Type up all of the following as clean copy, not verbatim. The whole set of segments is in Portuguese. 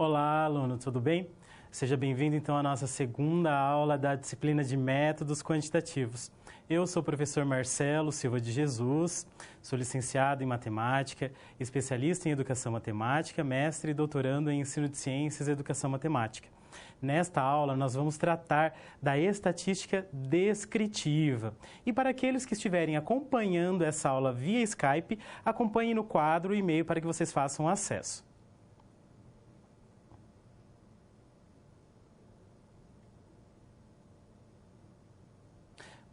Olá, aluno, tudo bem? Seja bem-vindo, então, à nossa segunda aula da disciplina de métodos quantitativos. Eu sou o professor Marcelo Silva de Jesus, sou licenciado em matemática, especialista em educação matemática, mestre e doutorando em ensino de ciências e educação matemática. Nesta aula, nós vamos tratar da estatística descritiva. E para aqueles que estiverem acompanhando essa aula via Skype, acompanhem no quadro o e-mail para que vocês façam acesso.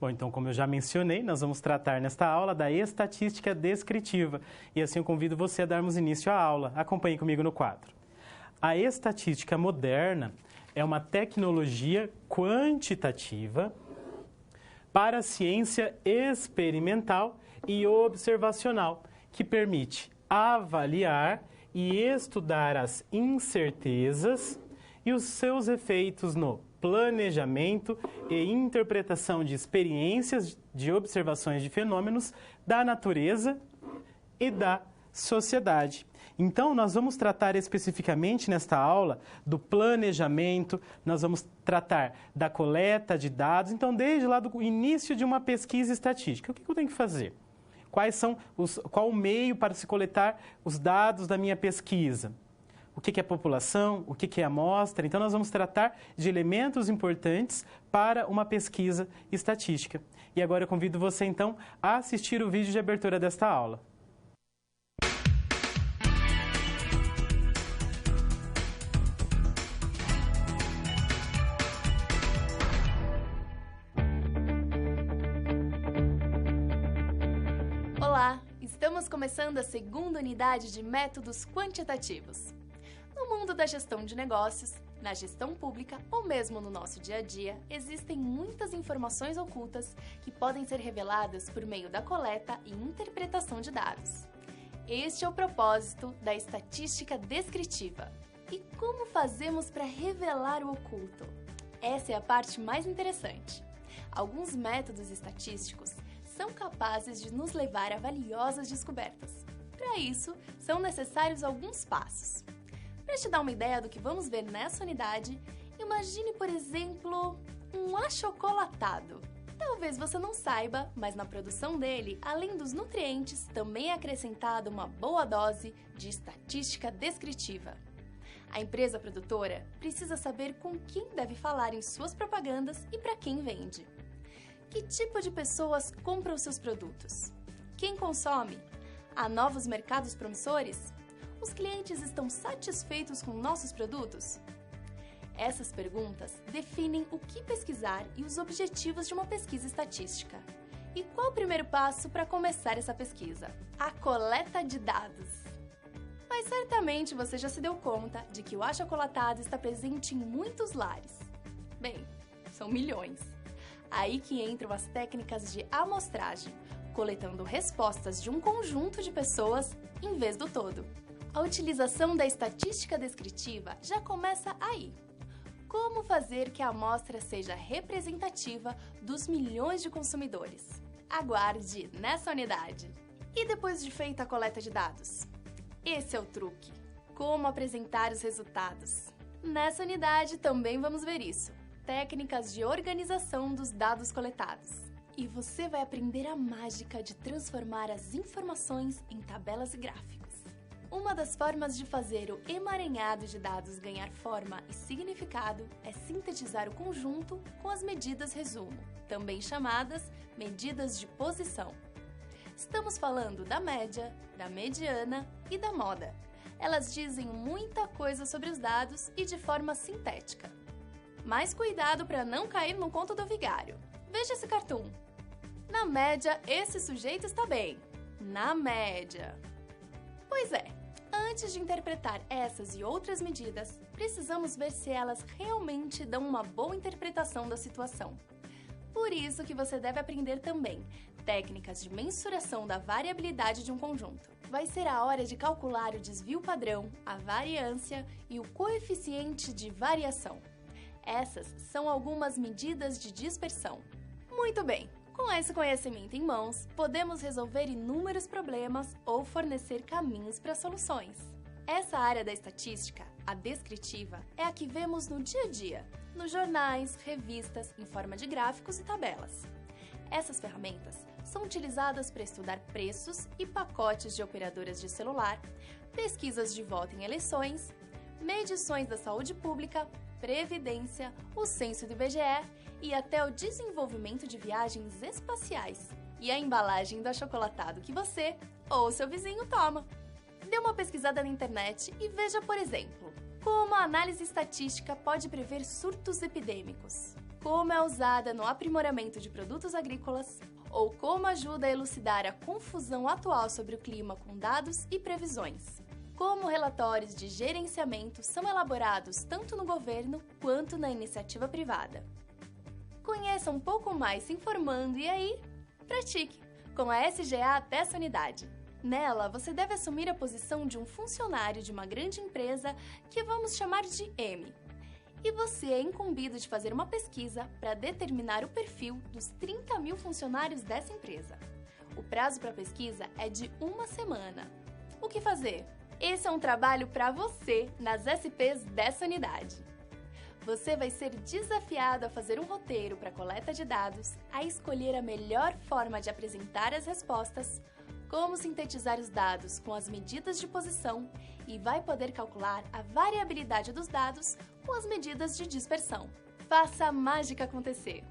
Bom, então, como eu já mencionei, nós vamos tratar nesta aula da estatística descritiva. E assim eu convido você a darmos início à aula. Acompanhe comigo no quadro. A estatística moderna é uma tecnologia quantitativa para a ciência experimental e observacional, que permite avaliar e estudar as incertezas e os seus efeitos no planejamento e interpretação de experiências de observações de fenômenos da natureza e da sociedade. Então, nós vamos tratar especificamente nesta aula do planejamento, nós vamos tratar da coleta de dados. Então, desde lá do início de uma pesquisa estatística, o que eu tenho que fazer? Qual o meio para se coletar os dados da minha pesquisa? O que é população, o que é amostra. Então, nós vamos tratar de elementos importantes para uma pesquisa estatística. E agora eu convido você, então, a assistir o vídeo de abertura desta aula. Olá! Estamos começando a segunda unidade de métodos quantitativos. No mundo da gestão de negócios, na gestão pública ou mesmo no nosso dia a dia, existem muitas informações ocultas que podem ser reveladas por meio da coleta e interpretação de dados. Este é o propósito da estatística descritiva. E como fazemos para revelar o oculto? Essa é a parte mais interessante. Alguns métodos estatísticos são capazes de nos levar a valiosas descobertas. Para isso, são necessários alguns passos. Para te dar uma ideia do que vamos ver nessa unidade, imagine, por exemplo, um achocolatado. Talvez você não saiba, mas na produção dele, além dos nutrientes, também é acrescentada uma boa dose de estatística descritiva. A empresa produtora precisa saber com quem deve falar em suas propagandas e para quem vende. Que tipo de pessoas compram seus produtos? Quem consome? Há novos mercados promissores? Os clientes estão satisfeitos com nossos produtos? Essas perguntas definem o que pesquisar e os objetivos de uma pesquisa estatística. E qual o primeiro passo para começar essa pesquisa? A coleta de dados. Mas certamente você já se deu conta de que o achocolatado está presente em muitos lares. Bem, são milhões. Aí que entram as técnicas de amostragem, coletando respostas de um conjunto de pessoas em vez do todo. A utilização da estatística descritiva já começa aí. Como fazer que a amostra seja representativa dos milhões de consumidores? Aguarde nessa unidade! E depois de feita a coleta de dados? Esse é o truque. Como apresentar os resultados? Nessa unidade também vamos ver isso. Técnicas de organização dos dados coletados. E você vai aprender a mágica de transformar as informações em tabelas e gráficos. Uma das formas de fazer o emaranhado de dados ganhar forma e significado é sintetizar o conjunto com as medidas resumo, também chamadas medidas de posição. Estamos falando da média, da mediana e da moda. Elas dizem muita coisa sobre os dados e de forma sintética. Mas cuidado para não cair no conto do vigário. Veja esse cartoon. Na média, esse sujeito está bem. Na média. Pois é, antes de interpretar essas e outras medidas, precisamos ver se elas realmente dão uma boa interpretação da situação. Por isso que você deve aprender também técnicas de mensuração da variabilidade de um conjunto. Vai ser a hora de calcular o desvio padrão, a variância e o coeficiente de variação. Essas são algumas medidas de dispersão. Muito bem! Com esse conhecimento em mãos, podemos resolver inúmeros problemas ou fornecer caminhos para soluções. Essa área da estatística, a descritiva, é a que vemos no dia a dia, nos jornais, revistas, em forma de gráficos e tabelas. Essas ferramentas são utilizadas para estudar preços e pacotes de operadoras de celular, pesquisas de voto em eleições, medições da saúde pública, previdência, o censo do IBGE e até o desenvolvimento de viagens espaciais e a embalagem do achocolatado que você ou seu vizinho toma. Dê uma pesquisada na internet e veja, por exemplo, como a análise estatística pode prever surtos epidêmicos, como é usada no aprimoramento de produtos agrícolas ou como ajuda a elucidar a confusão atual sobre o clima com dados e previsões. Como relatórios de gerenciamento são elaborados tanto no governo quanto na iniciativa privada. Conheça um pouco mais se informando e aí, pratique com a SGA Testa Unidade. Nela, você deve assumir a posição de um funcionário de uma grande empresa que vamos chamar de M. E você é incumbido de fazer uma pesquisa para determinar o perfil dos 30 mil funcionários dessa empresa. O prazo para a pesquisa é de 1 semana. O que fazer? Esse é um trabalho para você nas SPs dessa unidade. Você vai ser desafiado a fazer um roteiro para coleta de dados, a escolher a melhor forma de apresentar as respostas, como sintetizar os dados com as medidas de posição e vai poder calcular a variabilidade dos dados com as medidas de dispersão. Faça a mágica acontecer!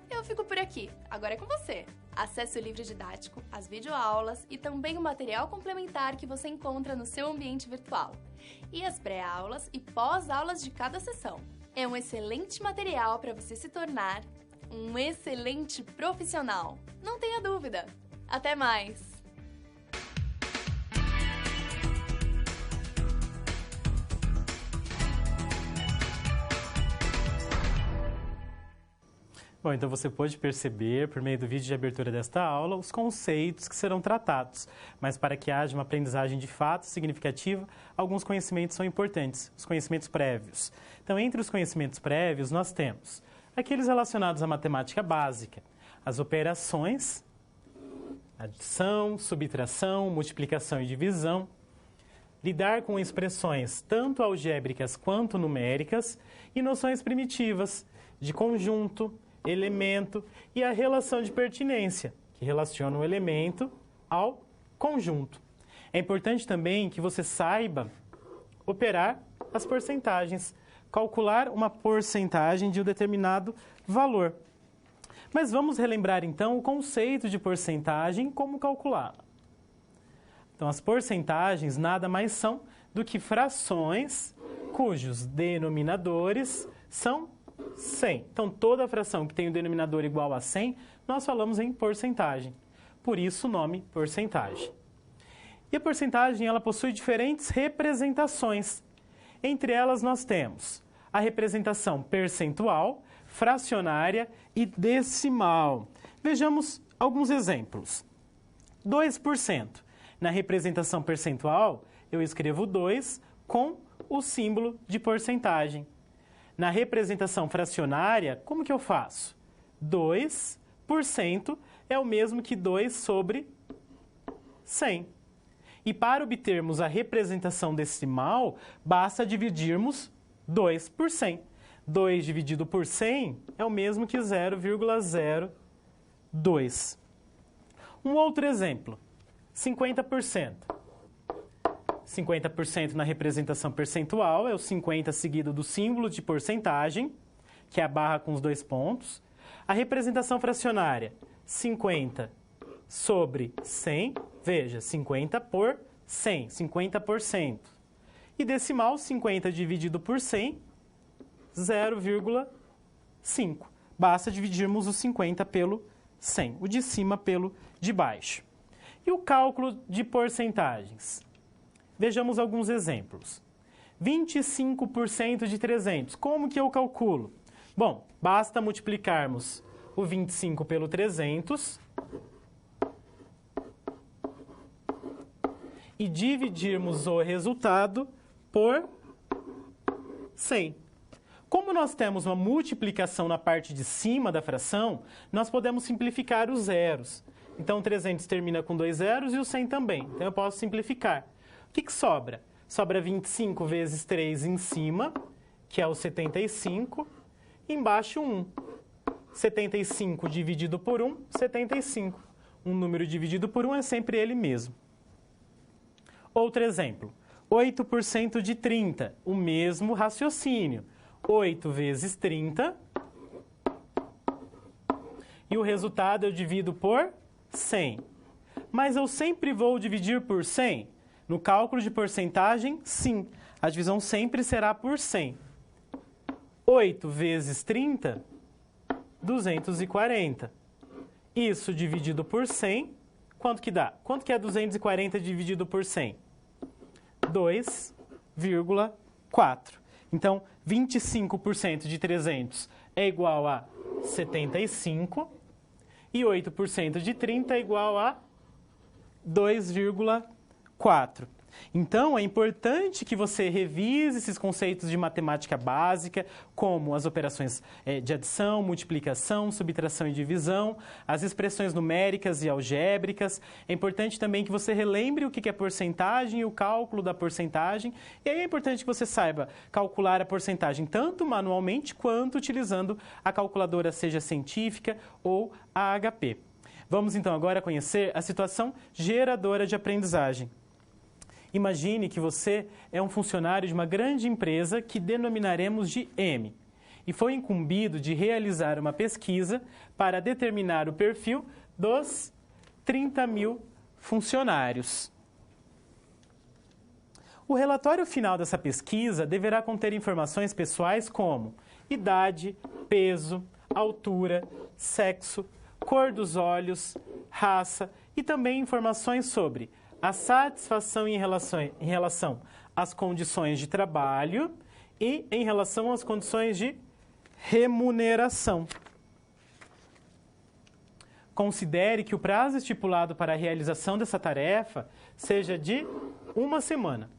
Eu fico por aqui, agora é com você! Acesse o livro didático, as videoaulas e também o material complementar que você encontra no seu ambiente virtual. E as pré-aulas e pós-aulas de cada sessão. É um excelente material para você se tornar um excelente profissional. Não tenha dúvida! Até mais! Bom, então você pôde perceber, por meio do vídeo de abertura desta aula, os conceitos que serão tratados. Mas para que haja uma aprendizagem de fato significativa, alguns conhecimentos são importantes, os conhecimentos prévios. Então, entre os conhecimentos prévios, nós temos aqueles relacionados à matemática básica, as operações, adição, subtração, multiplicação e divisão, lidar com expressões tanto algébricas quanto numéricas e noções primitivas de conjunto, elemento e a relação de pertinência, que relaciona o elemento ao conjunto. É importante também que você saiba operar as porcentagens, calcular uma porcentagem de um determinado valor. Mas vamos relembrar então o conceito de porcentagem, como calculá-la. Então, as porcentagens nada mais são do que frações cujos denominadores são 100. Então, toda fração que tem o denominador igual a 100, nós falamos em porcentagem. Por isso, o nome porcentagem. E a porcentagem, ela possui diferentes representações. Entre elas, nós temos a representação percentual, fracionária e decimal. Vejamos alguns exemplos. 2%. Na representação percentual, eu escrevo 2 com o símbolo de porcentagem. Na representação fracionária, como que eu faço? 2% é o mesmo que 2 sobre 100. E para obtermos a representação decimal, basta dividirmos 2 por 100. 2 dividido por 100 é o mesmo que 0,02. Um outro exemplo, 50%. 50% na representação percentual é o 50 seguido do símbolo de porcentagem, que é a barra com os 2 pontos. A representação fracionária, 50 sobre 100, veja, 50 por 100, 50%. E decimal, 50 dividido por 100, 0,5. Basta dividirmos o 50 pelo 100, o de cima pelo de baixo. E o cálculo de porcentagens? Vejamos alguns exemplos. 25% de 300. Como que eu calculo? Bom, basta multiplicarmos o 25 pelo 300 e dividirmos o resultado por 100. Como nós temos uma multiplicação na parte de cima da fração, nós podemos simplificar os zeros. Então, 300 termina com 2 zeros e o 100 também. Então, eu posso simplificar. O que sobra? Sobra 25 vezes 3 em cima, que é o 75. Embaixo 1. 75 dividido por 1, 75. Um número dividido por 1 é sempre ele mesmo. Outro exemplo. 8% de 30, o mesmo raciocínio. 8 vezes 30. E o resultado eu divido por 100. Mas eu sempre vou dividir por 100? No cálculo de porcentagem, sim. A divisão sempre será por 100. 8 vezes 30, 240. Isso dividido por 100, quanto que dá? Quanto que é 240 dividido por 100? 2,4. Então, 25% de 300 é igual a 75 e 8% de 30 é igual a 2,4. Então, é importante que você revise esses conceitos de matemática básica, como as operações de adição, multiplicação, subtração e divisão, as expressões numéricas e algébricas. É importante também que você relembre o que é porcentagem e o cálculo da porcentagem. E aí é importante que você saiba calcular a porcentagem tanto manualmente quanto utilizando a calculadora, seja científica ou a HP. Vamos então agora conhecer a situação geradora de aprendizagem. Imagine que você é um funcionário de uma grande empresa que denominaremos de M e foi incumbido de realizar uma pesquisa para determinar o perfil dos 30 mil funcionários. O relatório final dessa pesquisa deverá conter informações pessoais como idade, peso, altura, sexo, cor dos olhos, raça e também informações sobre a satisfação em relação às condições de trabalho e em relação às condições de remuneração. Considere que o prazo estipulado para a realização dessa tarefa seja de 1 semana.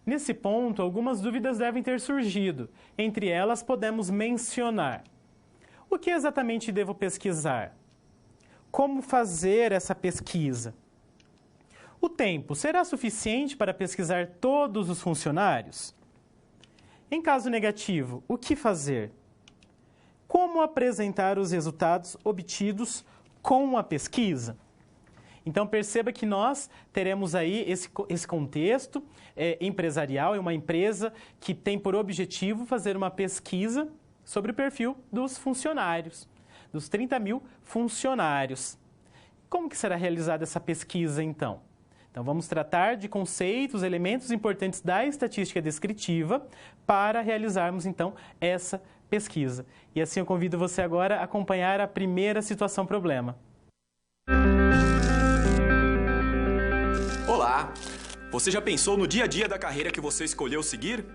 Nesse ponto, algumas dúvidas devem ter surgido. Entre elas, podemos mencionar: o que exatamente devo pesquisar? Como fazer essa pesquisa? O tempo será suficiente para pesquisar todos os funcionários? Em caso negativo, o que fazer? Como apresentar os resultados obtidos com a pesquisa? Então, perceba que nós teremos aí esse contexto empresarial, é uma empresa que tem por objetivo fazer uma pesquisa sobre o perfil dos funcionários, dos 30 mil funcionários. Como que será realizada essa pesquisa, então? Então, vamos tratar de conceitos, elementos importantes da estatística descritiva para realizarmos, então, essa pesquisa. E assim eu convido você agora a acompanhar a primeira situação-problema. Olá! Você já pensou no dia a dia da carreira que você escolheu seguir?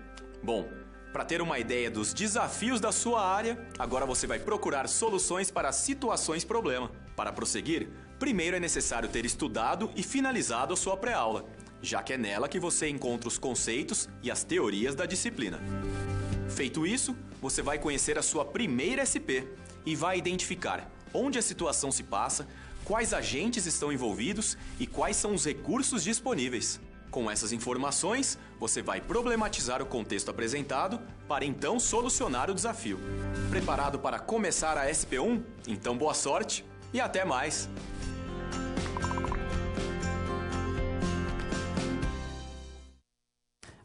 Bom, para ter uma ideia dos desafios da sua área, agora você vai procurar soluções para situações-problema. Para prosseguir, primeiro é necessário ter estudado e finalizado a sua pré-aula, já que é nela que você encontra os conceitos e as teorias da disciplina. Feito isso, você vai conhecer a sua primeira SP e vai identificar onde a situação se passa, quais agentes estão envolvidos e quais são os recursos disponíveis. Com essas informações, você vai problematizar o contexto apresentado para então solucionar o desafio. Preparado para começar a SP1? Então boa sorte e até mais!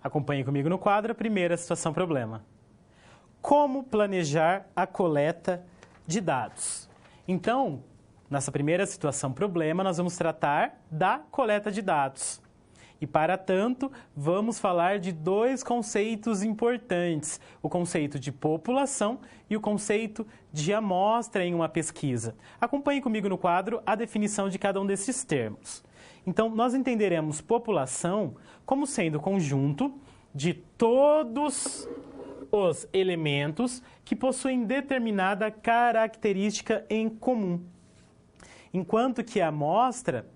Acompanhe comigo no quadro a primeira situação-problema. Como planejar a coleta de dados? Então, nessa primeira situação-problema, nós vamos tratar da coleta de dados. E, para tanto, vamos falar de dois conceitos importantes, o conceito de população e o conceito de amostra em uma pesquisa. Acompanhe comigo no quadro a definição de cada um desses termos. Então, nós entenderemos população como sendo o conjunto de todos os elementos que possuem determinada característica em comum, enquanto que a amostra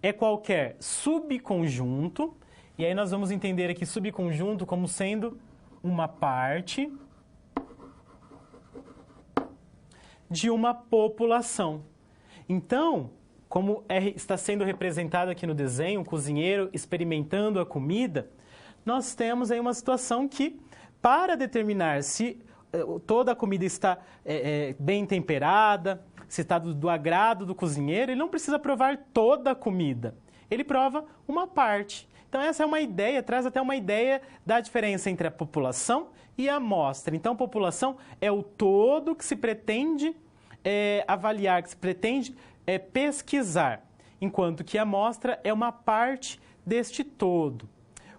é qualquer subconjunto, e aí nós vamos entender aqui subconjunto como sendo uma parte de uma população. Então, como está sendo representado aqui no desenho, o cozinheiro experimentando a comida, nós temos aí uma situação que, para determinar se toda a comida está bem temperada, se está do agrado do cozinheiro, ele não precisa provar toda a comida, ele prova uma parte. Então essa é uma ideia, traz até uma ideia da diferença entre a população e a amostra. Então a população é o todo que se pretende avaliar, que se pretende pesquisar, enquanto que a amostra é uma parte deste todo.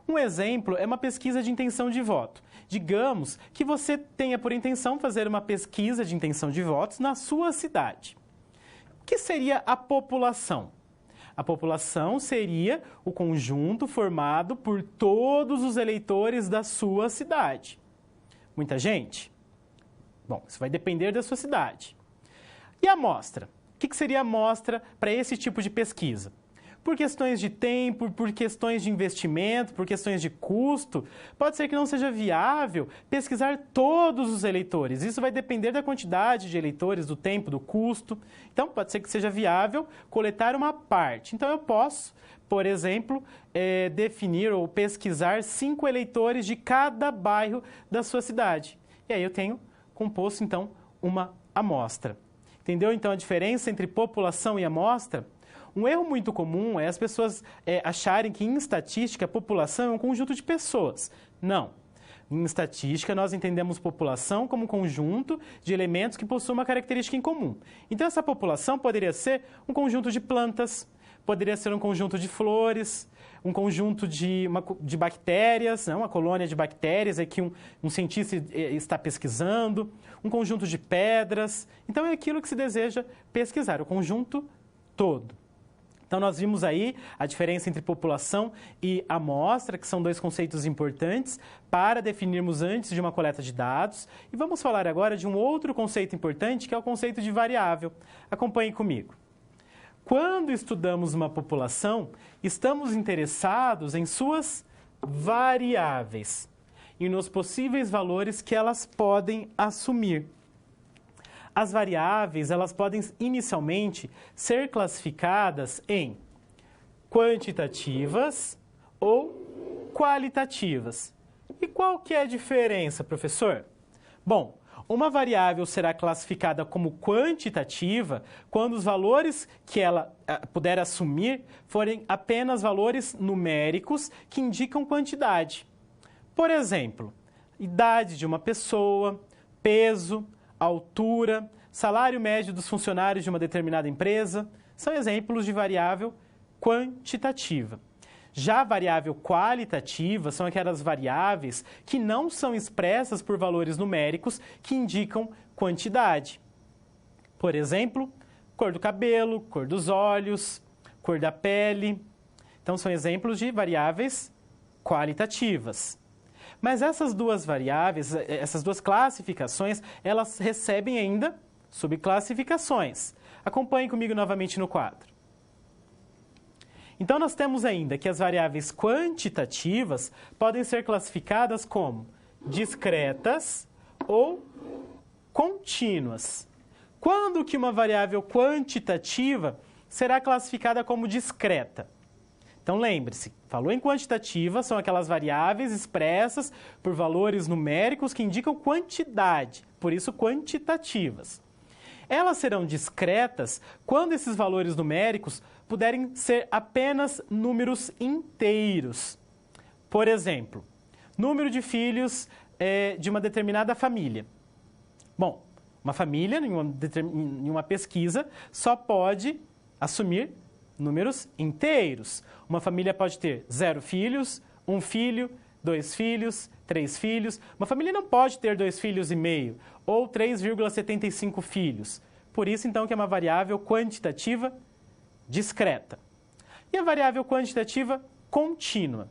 Um exemplo é uma pesquisa de intenção de voto. Digamos que você tenha por intenção fazer uma pesquisa de intenção de votos na sua cidade. O que seria a população? A população seria o conjunto formado por todos os eleitores da sua cidade. Muita gente? Bom, isso vai depender da sua cidade. E a amostra? O que seria a amostra para esse tipo de pesquisa? Por questões de tempo, por questões de investimento, por questões de custo, pode ser que não seja viável pesquisar todos os eleitores. Isso vai depender da quantidade de eleitores, do tempo, do custo. Então, pode ser que seja viável coletar uma parte. Então, eu posso, por exemplo, definir ou pesquisar 5 eleitores de cada bairro da sua cidade. E aí eu tenho composto, então, uma amostra. Entendeu, então, a diferença entre população e amostra? Um erro muito comum é as pessoas acharem que em estatística a população é um conjunto de pessoas. Não. Em estatística nós entendemos população como um conjunto de elementos que possuem uma característica em comum. Então essa população poderia ser um conjunto de plantas, poderia ser um conjunto de flores, um conjunto de bactérias, uma colônia de bactérias que um cientista está pesquisando, um conjunto de pedras. Então é aquilo que se deseja pesquisar, o conjunto todo. Então, nós vimos aí a diferença entre população e amostra, que são dois conceitos importantes para definirmos antes de uma coleta de dados. E vamos falar agora de um outro conceito importante, que é o conceito de variável. Acompanhe comigo. Quando estudamos uma população, estamos interessados em suas variáveis e nos possíveis valores que elas podem assumir. As variáveis, elas podem inicialmente ser classificadas em quantitativas ou qualitativas. E qual que é a diferença, professor? Bom, uma variável será classificada como quantitativa quando os valores que ela puder assumir forem apenas valores numéricos que indicam quantidade. Por exemplo, idade de uma pessoa, peso, altura, salário médio dos funcionários de uma determinada empresa, são exemplos de variável quantitativa. Já a variável qualitativa são aquelas variáveis que não são expressas por valores numéricos que indicam quantidade. Por exemplo, cor do cabelo, cor dos olhos, cor da pele. Então, são exemplos de variáveis qualitativas. Mas essas duas variáveis, essas duas classificações, elas recebem ainda subclassificações. Acompanhe comigo novamente no quadro. Então, nós temos ainda que as variáveis quantitativas podem ser classificadas como discretas ou contínuas. Quando que uma variável quantitativa será classificada como discreta? Então, lembre-se, falou em quantitativa, são aquelas variáveis expressas por valores numéricos que indicam quantidade, por isso quantitativas. Elas serão discretas quando esses valores numéricos puderem ser apenas números inteiros. Por exemplo, número de filhos de uma determinada família. Bom, uma família, em uma pesquisa, só pode assumir números inteiros. Uma família pode ter 0 filhos, 1 filho, 2 filhos, 3 filhos. Uma família não pode ter 2,5 filhos ou 3,75 filhos. Por isso, então, que é uma variável quantitativa discreta. E a variável quantitativa contínua?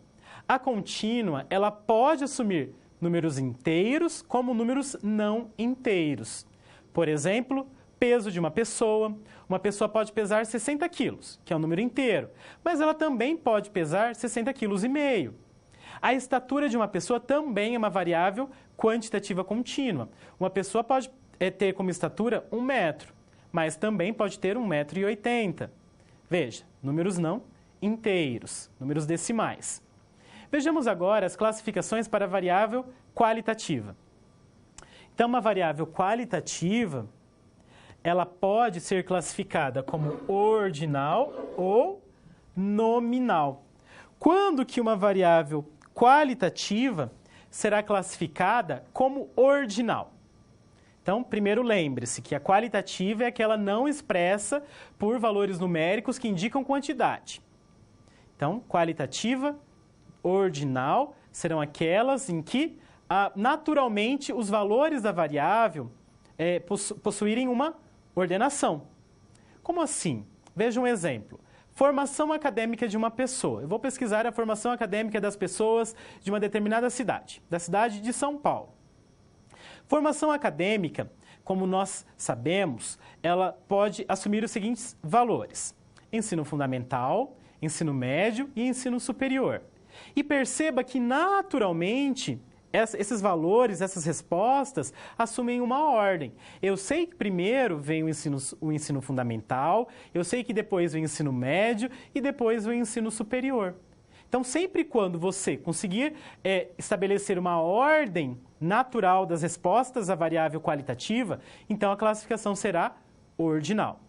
A contínua, ela pode assumir números inteiros como números não inteiros. Por exemplo, peso de uma pessoa pode pesar 60 quilos, que é um número inteiro, mas ela também pode pesar 60,5 quilos. A estatura de uma pessoa também é uma variável quantitativa contínua. Uma pessoa pode ter como estatura 1 metro, mas também pode ter 1,80 m. Veja, números não inteiros, números decimais. Vejamos agora as classificações para a variável qualitativa. Então, uma variável qualitativa, ela pode ser classificada como ordinal ou nominal. Quando que uma variável qualitativa será classificada como ordinal? Então, primeiro lembre-se que a qualitativa é aquela não expressa por valores numéricos que indicam quantidade. Então, qualitativa, ordinal, serão aquelas em que, naturalmente, os valores da variável possuírem uma ordenação. Como assim? Veja um exemplo. Formação acadêmica de uma pessoa. Eu vou pesquisar a formação acadêmica das pessoas de uma determinada cidade, da cidade de São Paulo. Formação acadêmica, como nós sabemos, ela pode assumir os seguintes valores: ensino fundamental, ensino médio e ensino superior. E perceba que, naturalmente, esses valores, essas respostas, assumem uma ordem. Eu sei que primeiro vem o ensino fundamental, eu sei que depois vem o ensino médio e depois vem o ensino superior. Então, sempre quando você conseguir estabelecer uma ordem natural das respostas à variável qualitativa, então a classificação será ordinal.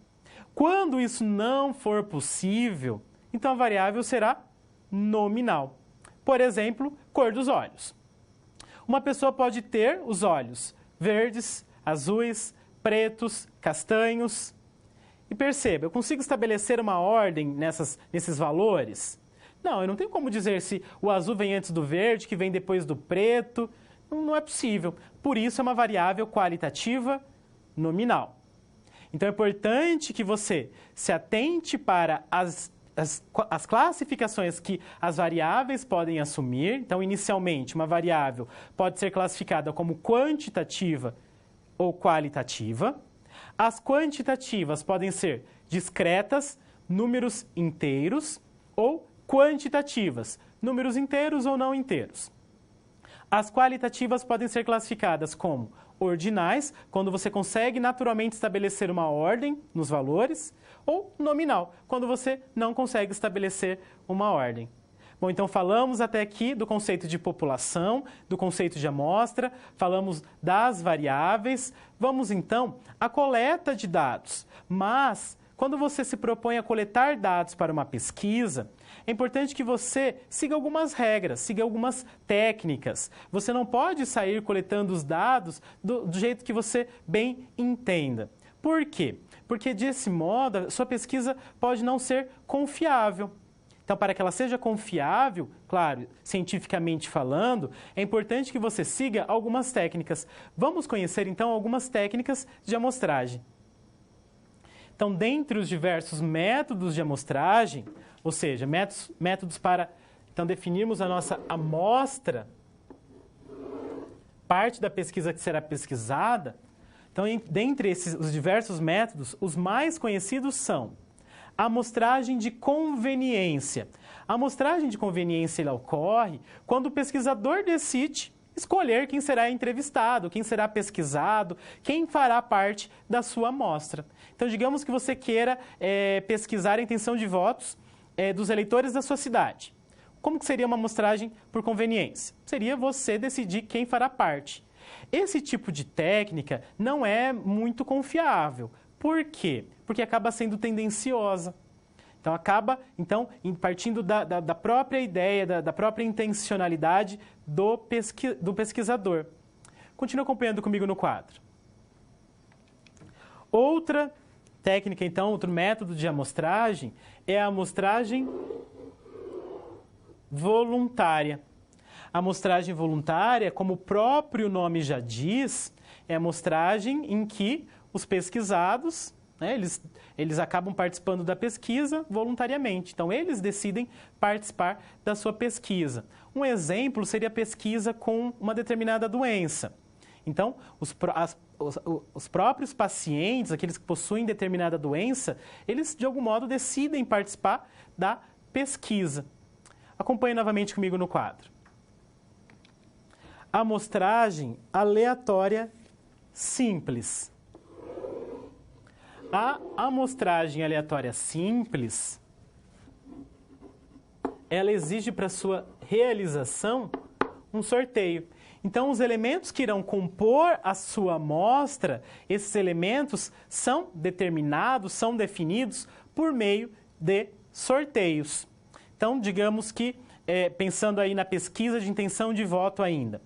Quando isso não for possível, então a variável será nominal. Por exemplo, cor dos olhos. Uma pessoa pode ter os olhos verdes, azuis, pretos, castanhos. E perceba, eu consigo estabelecer uma ordem nesses valores? Não, eu não tenho como dizer se o azul vem antes do verde, que vem depois do preto. Não é possível. Por isso, é uma variável qualitativa nominal. Então, é importante que você se atente para as classificações que as variáveis podem assumir. Então, inicialmente, uma variável pode ser classificada como quantitativa ou qualitativa. As quantitativas podem ser discretas, números inteiros, ou quantitativas, números inteiros ou não inteiros. As qualitativas podem ser classificadas como ordinais, quando você consegue naturalmente estabelecer uma ordem nos valores, ou nominal, quando você não consegue estabelecer uma ordem. Bom, então falamos até aqui do conceito de população, do conceito de amostra, falamos das variáveis. Vamos então à coleta de dados. Mas, quando você se propõe a coletar dados para uma pesquisa, é importante que você siga algumas regras, siga algumas técnicas. Você não pode sair coletando os dados do jeito que você bem entenda. Por quê? Porque, desse modo, a sua pesquisa pode não ser confiável. Então, para que ela seja confiável, claro, cientificamente falando, é importante que você siga algumas técnicas. Vamos conhecer, então, algumas técnicas de amostragem. Então, dentre os diversos métodos de amostragem, ou seja, métodos para então, definirmos a nossa amostra, parte da pesquisa que será pesquisada, então, dentre os diversos métodos, os mais conhecidos são a amostragem de conveniência. A amostragem de conveniência ela ocorre quando o pesquisador decide escolher quem será entrevistado, quem será pesquisado, quem fará parte da sua amostra. Então, digamos que você queira pesquisar a intenção de votos dos eleitores da sua cidade. Como que seria uma amostragem por conveniência? Seria você decidir quem fará parte. Esse tipo de técnica não é muito confiável. Por quê? Porque acaba sendo tendenciosa. Então, acaba partindo da própria ideia, da própria intencionalidade do pesquisador. Continua acompanhando comigo no quadro. Outra técnica, então, outro método de amostragem é a amostragem voluntária. A amostragem voluntária, como o próprio nome já diz, é a amostragem em que os pesquisados, eles acabam participando da pesquisa voluntariamente. Então, eles decidem participar da sua pesquisa. Um exemplo seria a pesquisa com uma determinada doença. Então, os próprios pacientes, aqueles que possuem determinada doença, eles, de algum modo, decidem participar da pesquisa. Acompanhe novamente comigo no quadro. Amostragem aleatória simples. A amostragem aleatória simples, ela exige para sua realização, um sorteio. Então, os elementos que irão compor a sua amostra, esses elementos são determinados, são definidos por meio de sorteios. Então, digamos que, pensando aí na pesquisa de intenção de voto ainda,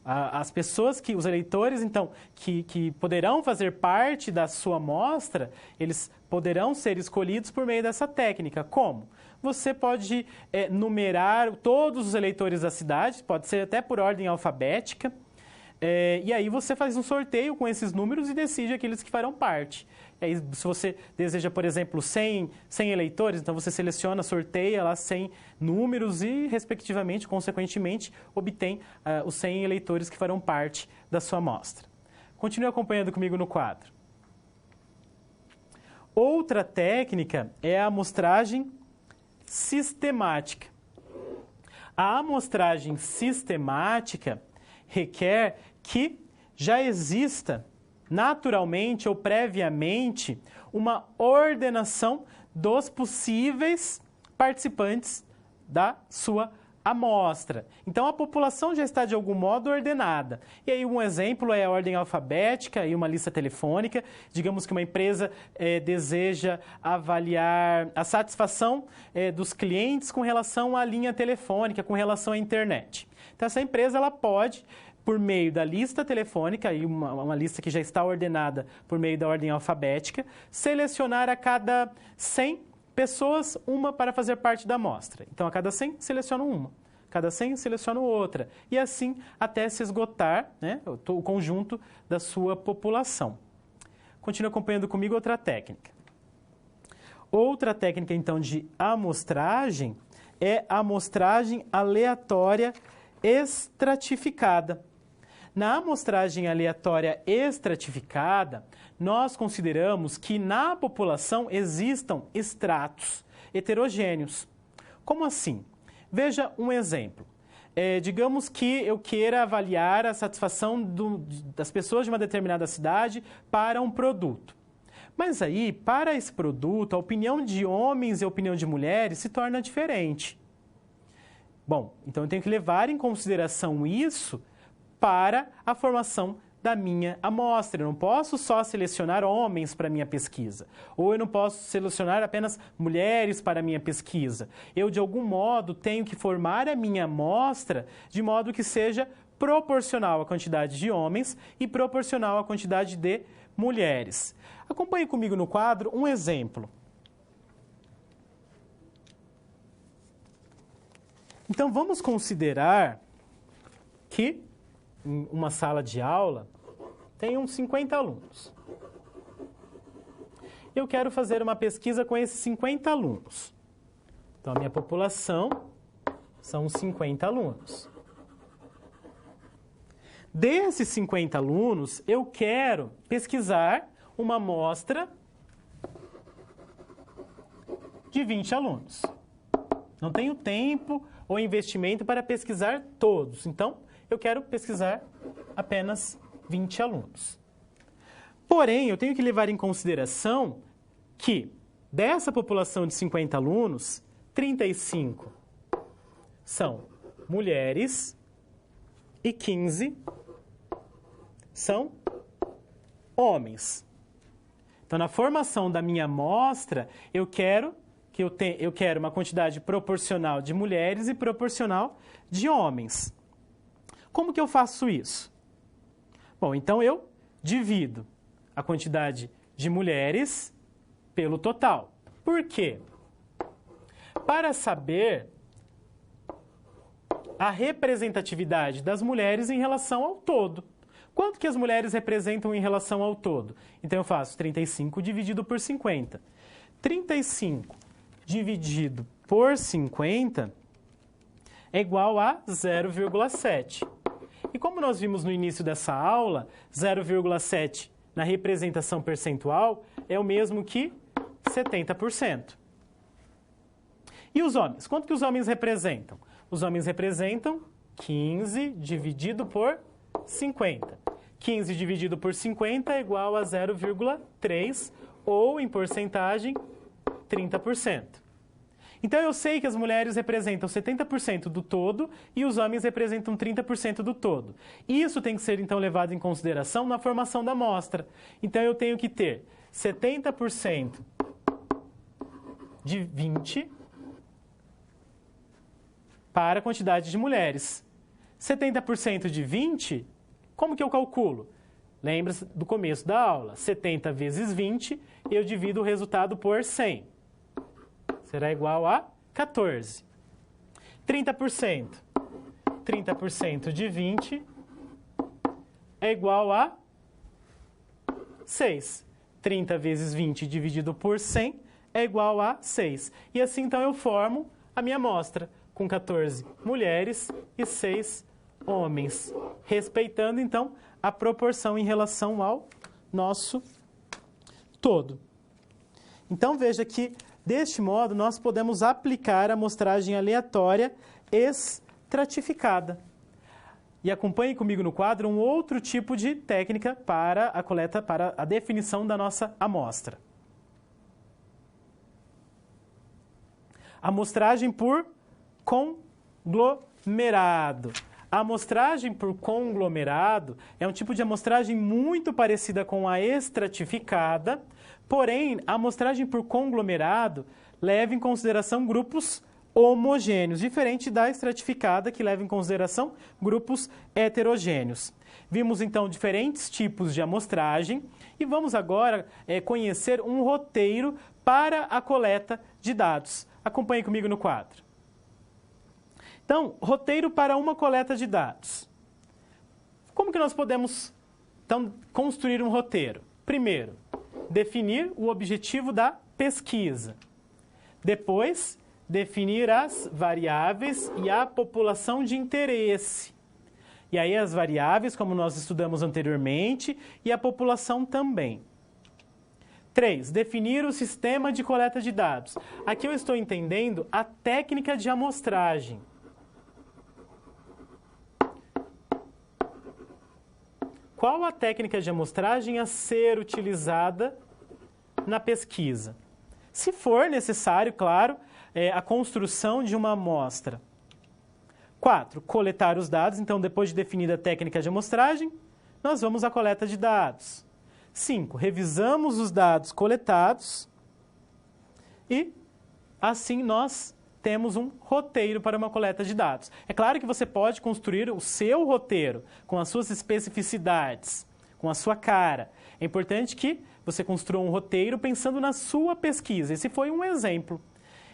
as pessoas os eleitores, então, que poderão fazer parte da sua amostra, eles poderão ser escolhidos por meio dessa técnica. Como? Você pode numerar todos os eleitores da cidade, pode ser até por ordem alfabética, e aí você faz um sorteio com esses números e decide aqueles que farão parte. E aí, se você deseja, por exemplo, 100 eleitores, então você seleciona, sorteia lá 100 números e, respectivamente, consequentemente, obtém os 100 eleitores que farão parte da sua amostra. Continue acompanhando comigo no quadro. Outra técnica é a amostragem sistemática. A amostragem sistemática requer que já exista naturalmente ou previamente uma ordenação dos possíveis participantes da sua amostra. Então, a população já está de algum modo ordenada. E aí, um exemplo é a ordem alfabética e uma lista telefônica. Digamos que uma empresa deseja avaliar a satisfação dos clientes com relação à linha telefônica, com relação à internet. Então, essa empresa ela pode, por meio da lista telefônica, e uma lista que já está ordenada por meio da ordem alfabética, selecionar a cada 100 pessoas, uma para fazer parte da amostra. Então, a cada 100, seleciono uma. A cada 100, seleciono outra. E assim, até se esgotar, né, o conjunto da sua população. Continue acompanhando comigo outra técnica. Outra técnica, então, de amostragem é a amostragem aleatória estratificada. Na amostragem aleatória estratificada, nós consideramos que na população existam estratos heterogêneos. Como assim? Veja um exemplo. Digamos que eu queira avaliar a satisfação das pessoas de uma determinada cidade para um produto. Mas aí, para esse produto, a opinião de homens e a opinião de mulheres se torna diferente. Bom, então eu tenho que levar em consideração isso para a formação da minha amostra. Eu não posso só selecionar homens para a minha pesquisa, ou eu não posso selecionar apenas mulheres para a minha pesquisa. Eu, de algum modo, tenho que formar a minha amostra de modo que seja proporcional à quantidade de homens e proporcional à quantidade de mulheres. Acompanhe comigo no quadro um exemplo. Então, vamos considerar que em uma sala de aula tem uns 50 alunos. Eu quero fazer uma pesquisa com esses 50 alunos. Então, a minha população são 50 alunos. Desses 50 alunos, eu quero pesquisar uma amostra de 20 alunos. Não tenho tempo ou investimento para pesquisar todos. Então, eu quero pesquisar apenas 20 alunos. Porém, eu tenho que levar em consideração que dessa população de 50 alunos, 35 são mulheres e 15 são homens. Então, na formação da minha amostra, eu quero uma quantidade proporcional de mulheres e proporcional de homens. Como que eu faço isso? Bom, então eu divido a quantidade de mulheres pelo total. Por quê? Para saber a representatividade das mulheres em relação ao todo. Quanto que as mulheres representam em relação ao todo? Então eu faço 35 dividido por 50. 35 dividido por 50 é igual a 0,7. E como nós vimos no início dessa aula, 0,7 na representação percentual é o mesmo que 70%. E os homens? Quanto que os homens representam? Os homens representam 15 dividido por 50. 15 dividido por 50 é igual a 0,3, ou, em porcentagem, 30%. Então, eu sei que as mulheres representam 70% do todo e os homens representam 30% do todo. Isso tem que ser, então, levado em consideração na formação da amostra. Então, eu tenho que ter 70% de 20 para a quantidade de mulheres. 70% de 20, como que eu calculo? Lembra-se do começo da aula. 70 vezes 20, eu divido o resultado por 100. Será igual a 14. 30%. 30% de 20 é igual a 6. 30 vezes 20 dividido por 100 é igual a 6. E assim, então, eu formo a minha amostra com 14 mulheres e 6 homens, respeitando, então, a proporção em relação ao nosso todo. Então, veja que, deste modo, nós podemos aplicar a amostragem aleatória estratificada. E acompanhe comigo no quadro um outro tipo de técnica para a coleta, para a definição da nossa amostra. Amostragem por conglomerado. A amostragem por conglomerado é um tipo de amostragem muito parecida com a estratificada, porém, a amostragem por conglomerado leva em consideração grupos homogêneos, diferente da estratificada, que leva em consideração grupos heterogêneos. Vimos, então, diferentes tipos de amostragem e vamos agora conhecer um roteiro para a coleta de dados. Acompanhe comigo no quadro. Então, roteiro para uma coleta de dados. Como que nós podemos, então, construir um roteiro? Primeiro, definir o objetivo da pesquisa. Depois, definir as variáveis e a população de interesse. E aí as variáveis, como nós estudamos anteriormente, e a população também. 3. Definir o sistema de coleta de dados. Aqui eu estou entendendo a técnica de amostragem. Qual a técnica de amostragem a ser utilizada na pesquisa? Se for necessário, claro, a construção de uma amostra. 4. Coletar os dados. Então, depois de definida a técnica de amostragem, nós vamos à coleta de dados. 5. Revisamos os dados coletados e, assim, nós temos um roteiro para uma coleta de dados. É claro que você pode construir o seu roteiro com as suas especificidades, com a sua cara. É importante que você construa um roteiro pensando na sua pesquisa. Esse foi um exemplo.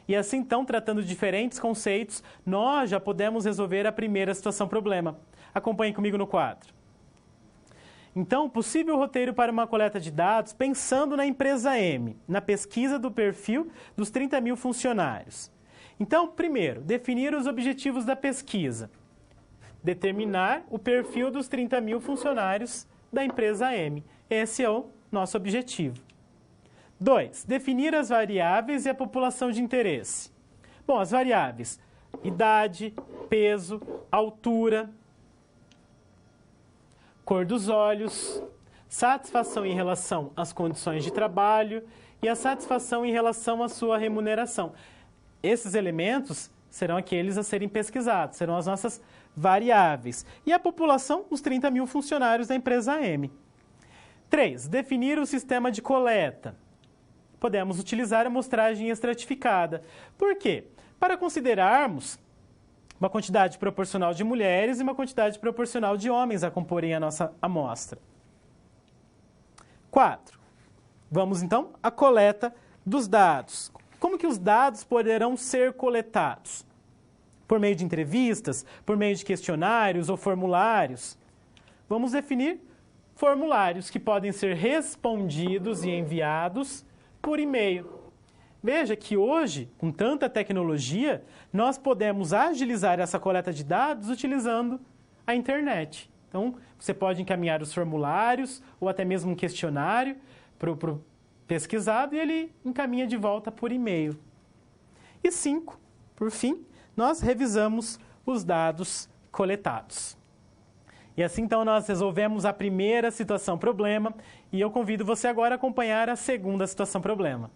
E assim, então, tratando de diferentes conceitos, nós já podemos resolver a primeira situação-problema. Acompanhe comigo no quadro. Então, possível roteiro para uma coleta de dados pensando na empresa M, na pesquisa do perfil dos 30 mil funcionários. Então, primeiro, definir os objetivos da pesquisa. Determinar o perfil dos 30 mil funcionários da empresa M. Esse é o nosso objetivo. 2. Definir as variáveis e a população de interesse. Bom, as variáveis: idade, peso, altura, cor dos olhos, satisfação em relação às condições de trabalho e a satisfação em relação à sua remuneração. Esses elementos serão aqueles a serem pesquisados, serão as nossas variáveis. E a população, os 30 mil funcionários da empresa M. 3. Definir o sistema de coleta. Podemos utilizar a amostragem estratificada. Por quê? Para considerarmos uma quantidade proporcional de mulheres e uma quantidade proporcional de homens a comporem a nossa amostra. 4. Vamos, então, à coleta dos dados. Como que os dados poderão ser coletados? Por meio de entrevistas, por meio de questionários ou formulários? Vamos definir formulários que podem ser respondidos e enviados por e-mail. Veja que hoje, com tanta tecnologia, nós podemos agilizar essa coleta de dados utilizando a internet. Então, você pode encaminhar os formulários ou até mesmo um questionário para o pesquisado e ele encaminha de volta por e-mail. E 5, por fim, nós revisamos os dados coletados. E assim, então, nós resolvemos a primeira situação-problema e eu convido você agora a acompanhar a segunda situação-problema.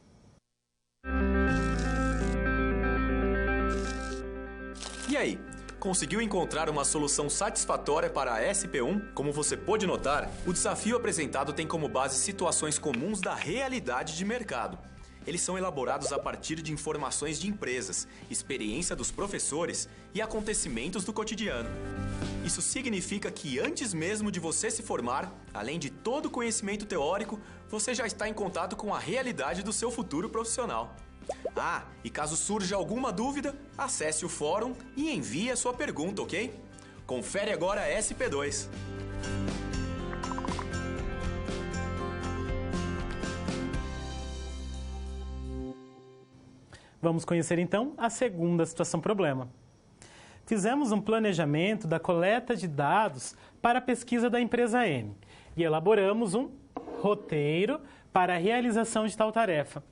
E aí, conseguiu encontrar uma solução satisfatória para a SP1? Como você pôde notar, o desafio apresentado tem como base situações comuns da realidade de mercado. Eles são elaborados a partir de informações de empresas, experiência dos professores e acontecimentos do cotidiano. Isso significa que antes mesmo de você se formar, além de todo o conhecimento teórico, você já está em contato com a realidade do seu futuro profissional. Ah, e caso surja alguma dúvida, acesse o fórum e envie a sua pergunta, ok? Confere agora a SP2. Vamos conhecer então a segunda situação-problema. Fizemos um planejamento da coleta de dados para a pesquisa da empresa N e elaboramos um roteiro para a realização de tal tarefa.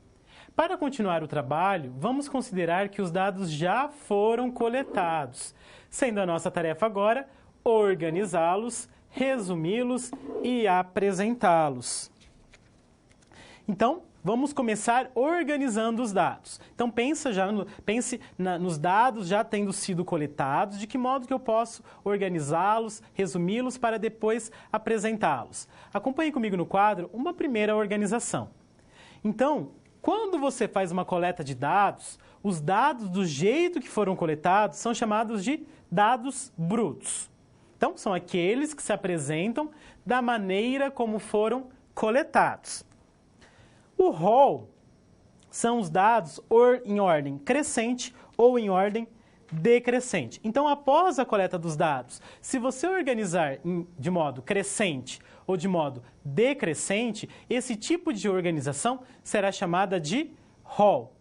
Para continuar o trabalho, vamos considerar que os dados já foram coletados, sendo a nossa tarefa agora organizá-los, resumi-los e apresentá-los. Então, vamos começar organizando os dados. Então, pense nos dados já tendo sido coletados, de que modo que eu posso organizá-los, resumi-los para depois apresentá-los. Acompanhe comigo no quadro uma primeira organização. Então, quando você faz uma coleta de dados, os dados do jeito que foram coletados são chamados de dados brutos. Então, são aqueles que se apresentam da maneira como foram coletados. O rol são os dados em ordem crescente ou em ordem decrescente. Então, após a coleta dos dados, se você organizar de modo crescente ou de modo decrescente, esse tipo de organização será chamada de rol.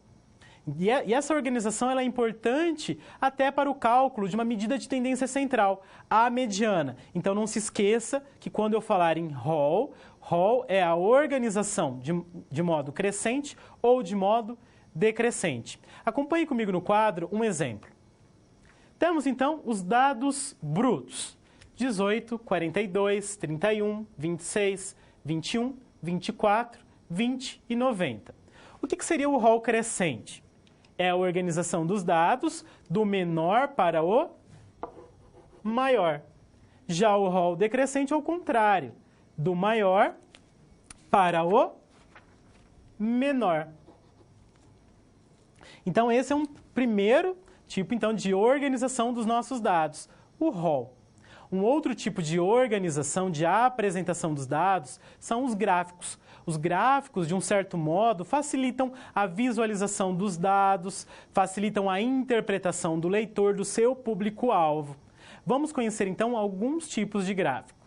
E essa organização ela é importante até para o cálculo de uma medida de tendência central, a mediana. Então, não se esqueça que quando eu falar em rol é a organização de modo crescente ou de modo decrescente. Acompanhe comigo no quadro um exemplo. Temos, então, os dados brutos. 18, 42, 31, 26, 21, 24, 20 e 90. O que seria o rol crescente? É a organização dos dados do menor para o maior. Já o rol decrescente é o contrário, do maior para o menor. Então, esse é um primeiro tipo então, de organização dos nossos dados, o rol. Um outro tipo de organização, de apresentação dos dados, são os gráficos. Os gráficos, de um certo modo, facilitam a visualização dos dados, facilitam a interpretação do leitor, do seu público-alvo. Vamos conhecer, então, alguns tipos de gráficos.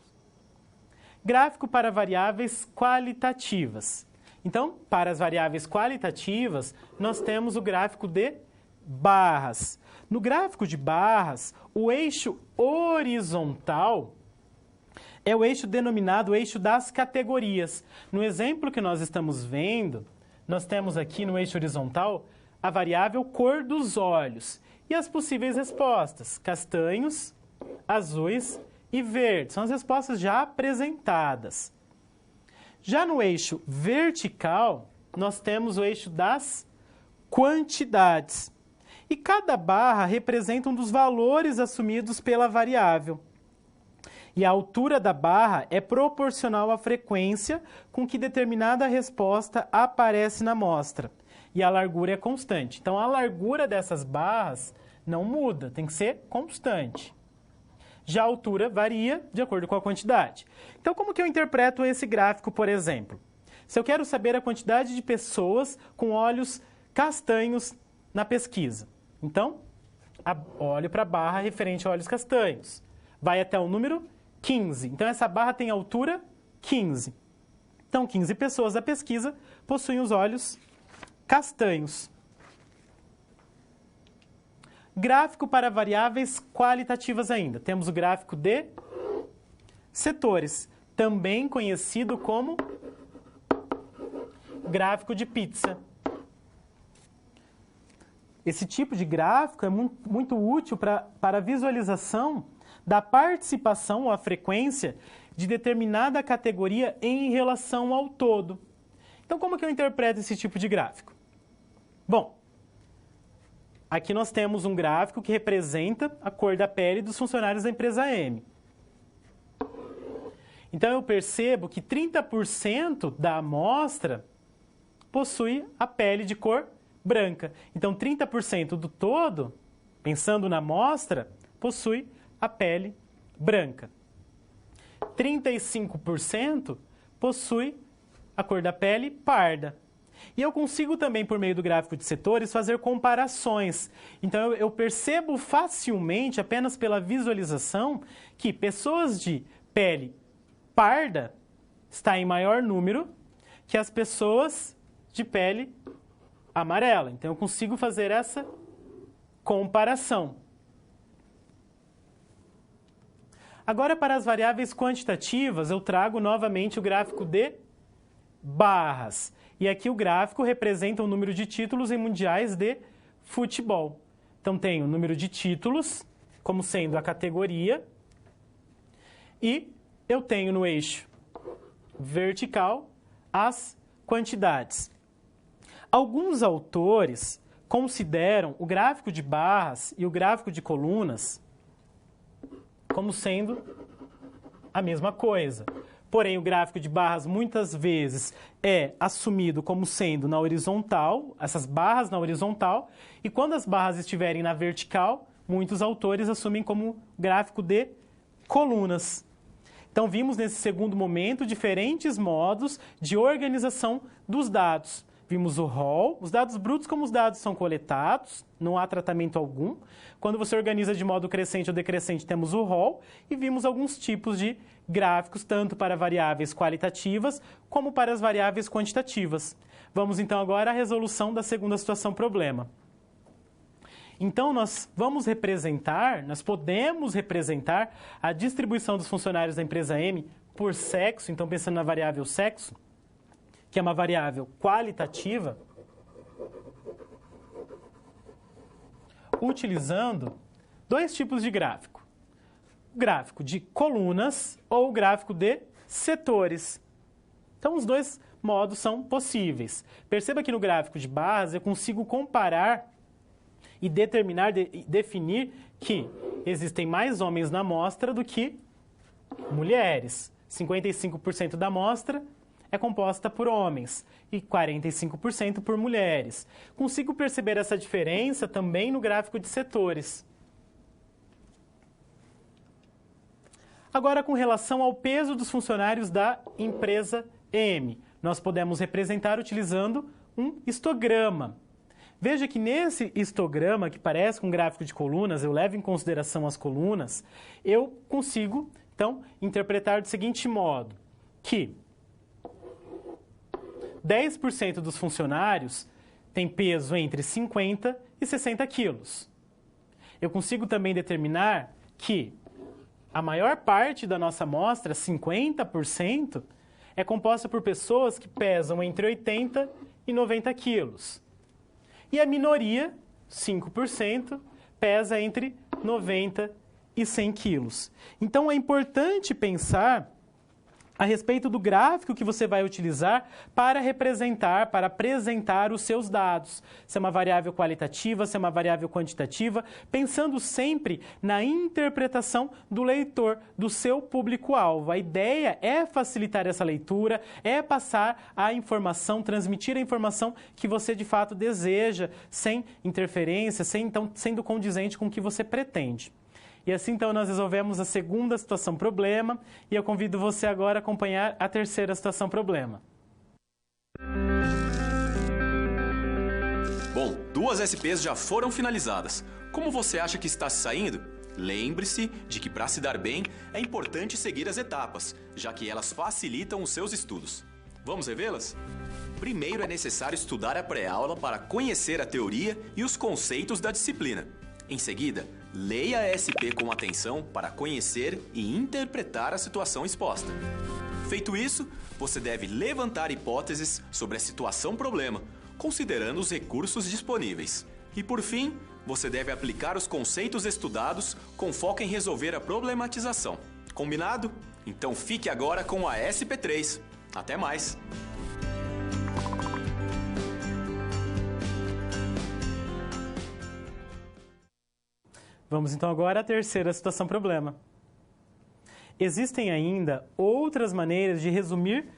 Gráfico para variáveis qualitativas. Então, para as variáveis qualitativas, nós temos o gráfico de barras. No gráfico de barras, o eixo horizontal é o eixo denominado eixo das categorias. No exemplo que nós estamos vendo, nós temos aqui no eixo horizontal a variável cor dos olhos e as possíveis respostas, castanhos, azuis e verdes. São as respostas já apresentadas. Já no eixo vertical, nós temos o eixo das quantidades. E cada barra representa um dos valores assumidos pela variável. E a altura da barra é proporcional à frequência com que determinada resposta aparece na amostra. E a largura é constante. Então, a largura dessas barras não muda, tem que ser constante. Já a altura varia de acordo com a quantidade. Então, como que eu interpreto esse gráfico, por exemplo? Se eu quero saber a quantidade de pessoas com olhos castanhos na pesquisa, então, olho para a barra referente a olhos castanhos. Vai até o número 15. Então, essa barra tem altura 15. Então, 15 pessoas da pesquisa possuem os olhos castanhos. Gráfico para variáveis qualitativas ainda. Temos o gráfico de setores, também conhecido como gráfico de pizza. Esse tipo de gráfico é muito útil para a visualização da participação ou a frequência de determinada categoria em relação ao todo. Então, como que eu interpreto esse tipo de gráfico? Bom, aqui nós temos um gráfico que representa a cor da pele dos funcionários da empresa M. Então, eu percebo que 30% da amostra possui a pele de cor branca. Então, 30% do todo, pensando na amostra, possui a pele branca. 35% possui a cor da pele parda. E eu consigo também, por meio do gráfico de setores, fazer comparações. Então, eu percebo facilmente, apenas pela visualização, que pessoas de pele parda está em maior número que as pessoas de pele amarela. Então, eu consigo fazer essa comparação. Agora, para as variáveis quantitativas, eu trago novamente o gráfico de barras. E aqui o gráfico representa o número de títulos em mundiais de futebol. Então, tenho o número de títulos como sendo a categoria e eu tenho no eixo vertical as quantidades. Alguns autores consideram o gráfico de barras e o gráfico de colunas como sendo a mesma coisa. Porém, o gráfico de barras muitas vezes é assumido como sendo na horizontal, essas barras na horizontal, e quando as barras estiverem na vertical, muitos autores assumem como gráfico de colunas. Então, vimos nesse segundo momento diferentes modos de organização dos dados. Vimos o rol, os dados brutos como os dados são coletados, não há tratamento algum. Quando você organiza de modo crescente ou decrescente, temos o rol. E vimos alguns tipos de gráficos, tanto para variáveis qualitativas como para as variáveis quantitativas. Vamos então agora à resolução da segunda situação problema. Então, nós podemos representar a distribuição dos funcionários da empresa M por sexo, então pensando na variável sexo, que é uma variável qualitativa, utilizando dois tipos de gráfico. O gráfico de colunas ou o gráfico de setores. Então, os dois modos são possíveis. Perceba que no gráfico de barras eu consigo comparar e definir que existem mais homens na amostra do que mulheres. 55% da amostra é composta por homens e 45% por mulheres. Consigo perceber essa diferença também no gráfico de setores. Agora, com relação ao peso dos funcionários da empresa M, nós podemos representar utilizando um histograma. Veja que nesse histograma, que parece com um gráfico de colunas, eu levo em consideração as colunas, eu consigo, então, interpretar do seguinte modo, que 10% dos funcionários tem peso entre 50 e 60 quilos. Eu consigo também determinar que a maior parte da nossa amostra, 50%, é composta por pessoas que pesam entre 80 e 90 quilos. E a minoria, 5%, pesa entre 90 e 100 quilos. Então, é importante pensar a respeito do gráfico que você vai utilizar para representar, para apresentar os seus dados. Se é uma variável qualitativa, se é uma variável quantitativa, pensando sempre na interpretação do leitor, do seu público-alvo. A ideia é facilitar essa leitura, é passar a informação, transmitir a informação que você de fato deseja, sem interferência, sendo condizente com o que você pretende. E assim, então, nós resolvemos a segunda situação problema e eu convido você agora a acompanhar a terceira situação problema. Bom, 2 SPs já foram finalizadas. Como você acha que está se saindo? Lembre-se de que para se dar bem é importante seguir as etapas, já que elas facilitam os seus estudos. Vamos revê-las? Primeiro é necessário estudar a pré-aula para conhecer a teoria e os conceitos da disciplina. Em seguida, leia a SP com atenção para conhecer e interpretar a situação exposta. Feito isso, você deve levantar hipóteses sobre a situação-problema, considerando os recursos disponíveis. E por fim, você deve aplicar os conceitos estudados com foco em resolver a problematização. Combinado? Então fique agora com a SP3. Até mais! Vamos então agora à terceira situação problema. Existem ainda outras maneiras de resumir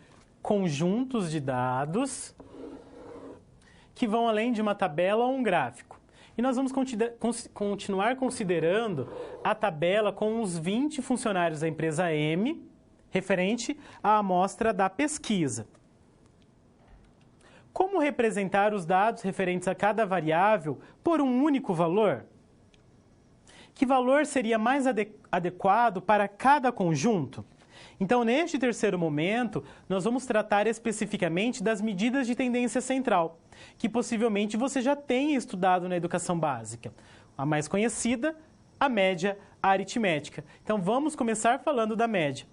conjuntos de dados que vão além de uma tabela ou um gráfico. E nós vamos continuar considerando a tabela com os 20 funcionários da empresa M, referente à amostra da pesquisa. Como representar os dados referentes a cada variável por um único valor? Que valor seria mais adequado para cada conjunto? Então, neste terceiro momento, nós vamos tratar especificamente das medidas de tendência central, que possivelmente você já tenha estudado na educação básica. A mais conhecida, a média aritmética. Então, vamos começar falando da média.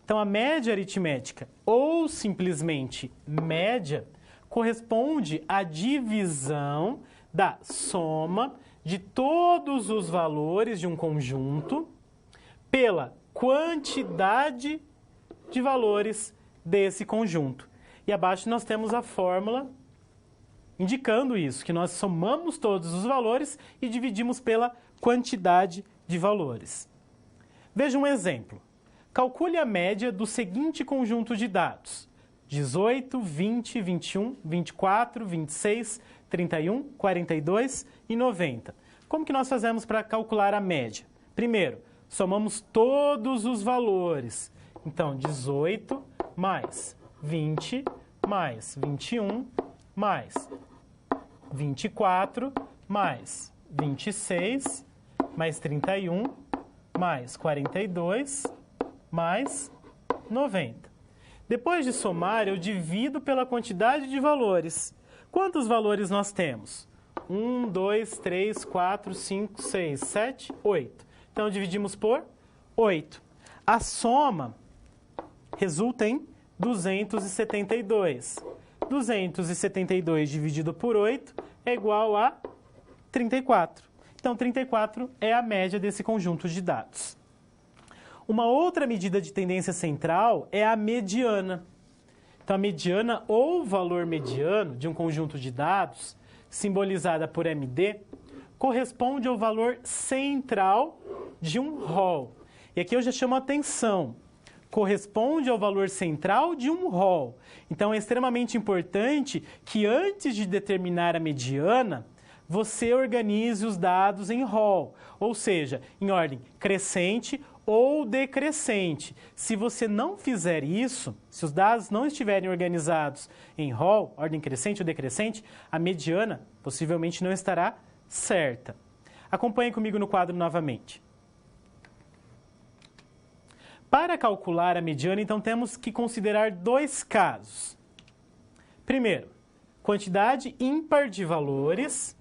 Então, a média aritmética, ou simplesmente média, corresponde à divisão da soma de todos os valores de um conjunto pela quantidade de valores desse conjunto. E abaixo nós temos a fórmula indicando isso, que nós somamos todos os valores e dividimos pela quantidade de valores. Veja um exemplo. Calcule a média do seguinte conjunto de dados: 18, 20, 21, 24, 26, 31, 42 e 90. Como que nós fazemos para calcular a média? Primeiro, somamos todos os valores. Então, 18 mais 20 mais 21 mais 24 mais 26 mais 31 mais 42 mais 90. Depois de somar, eu divido pela quantidade de valores. Quantos valores nós temos? 1, 2, 3, 4, 5, 6, 7, 8. Então, dividimos por 8. A soma resulta em 272. 272 dividido por 8 é igual a 34. Então, 34 é a média desse conjunto de dados. Uma outra medida de tendência central é a mediana. Então, a mediana ou valor mediano de um conjunto de dados, simbolizada por MD, corresponde ao valor central de um rol. E aqui eu já chamo a atenção. Corresponde ao valor central de um rol. Então, é extremamente importante que antes de determinar a mediana, você organize os dados em rol, ou seja, em ordem crescente ou decrescente. Se você não fizer isso, se os dados não estiverem organizados em rol, ordem crescente ou decrescente, a mediana possivelmente não estará certa. Acompanhe comigo no quadro novamente. Para calcular a mediana, então, temos que considerar dois casos. Primeiro, quantidade ímpar de valores.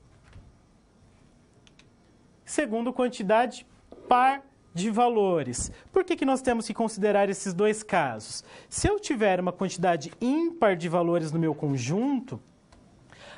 Segundo, quantidade par de valores. Por que nós temos que considerar esses dois casos? Se eu tiver uma quantidade ímpar de valores no meu conjunto,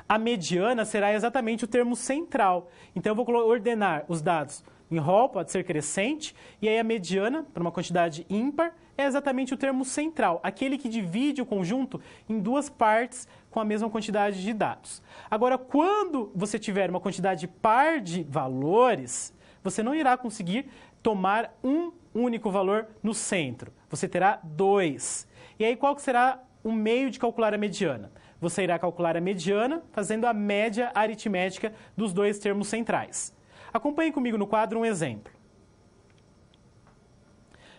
a mediana será exatamente o termo central. Então, eu vou ordenar os dados em rol, pode ser crescente, e aí a mediana, para uma quantidade ímpar, é exatamente o termo central, aquele que divide o conjunto em duas partes com a mesma quantidade de dados. Agora, quando você tiver uma quantidade par de valores, você não irá conseguir tomar um único valor no centro. Você terá dois. E aí, qual que será o meio de calcular a mediana? Você irá calcular a mediana fazendo a média aritmética dos dois termos centrais. Acompanhe comigo no quadro um exemplo.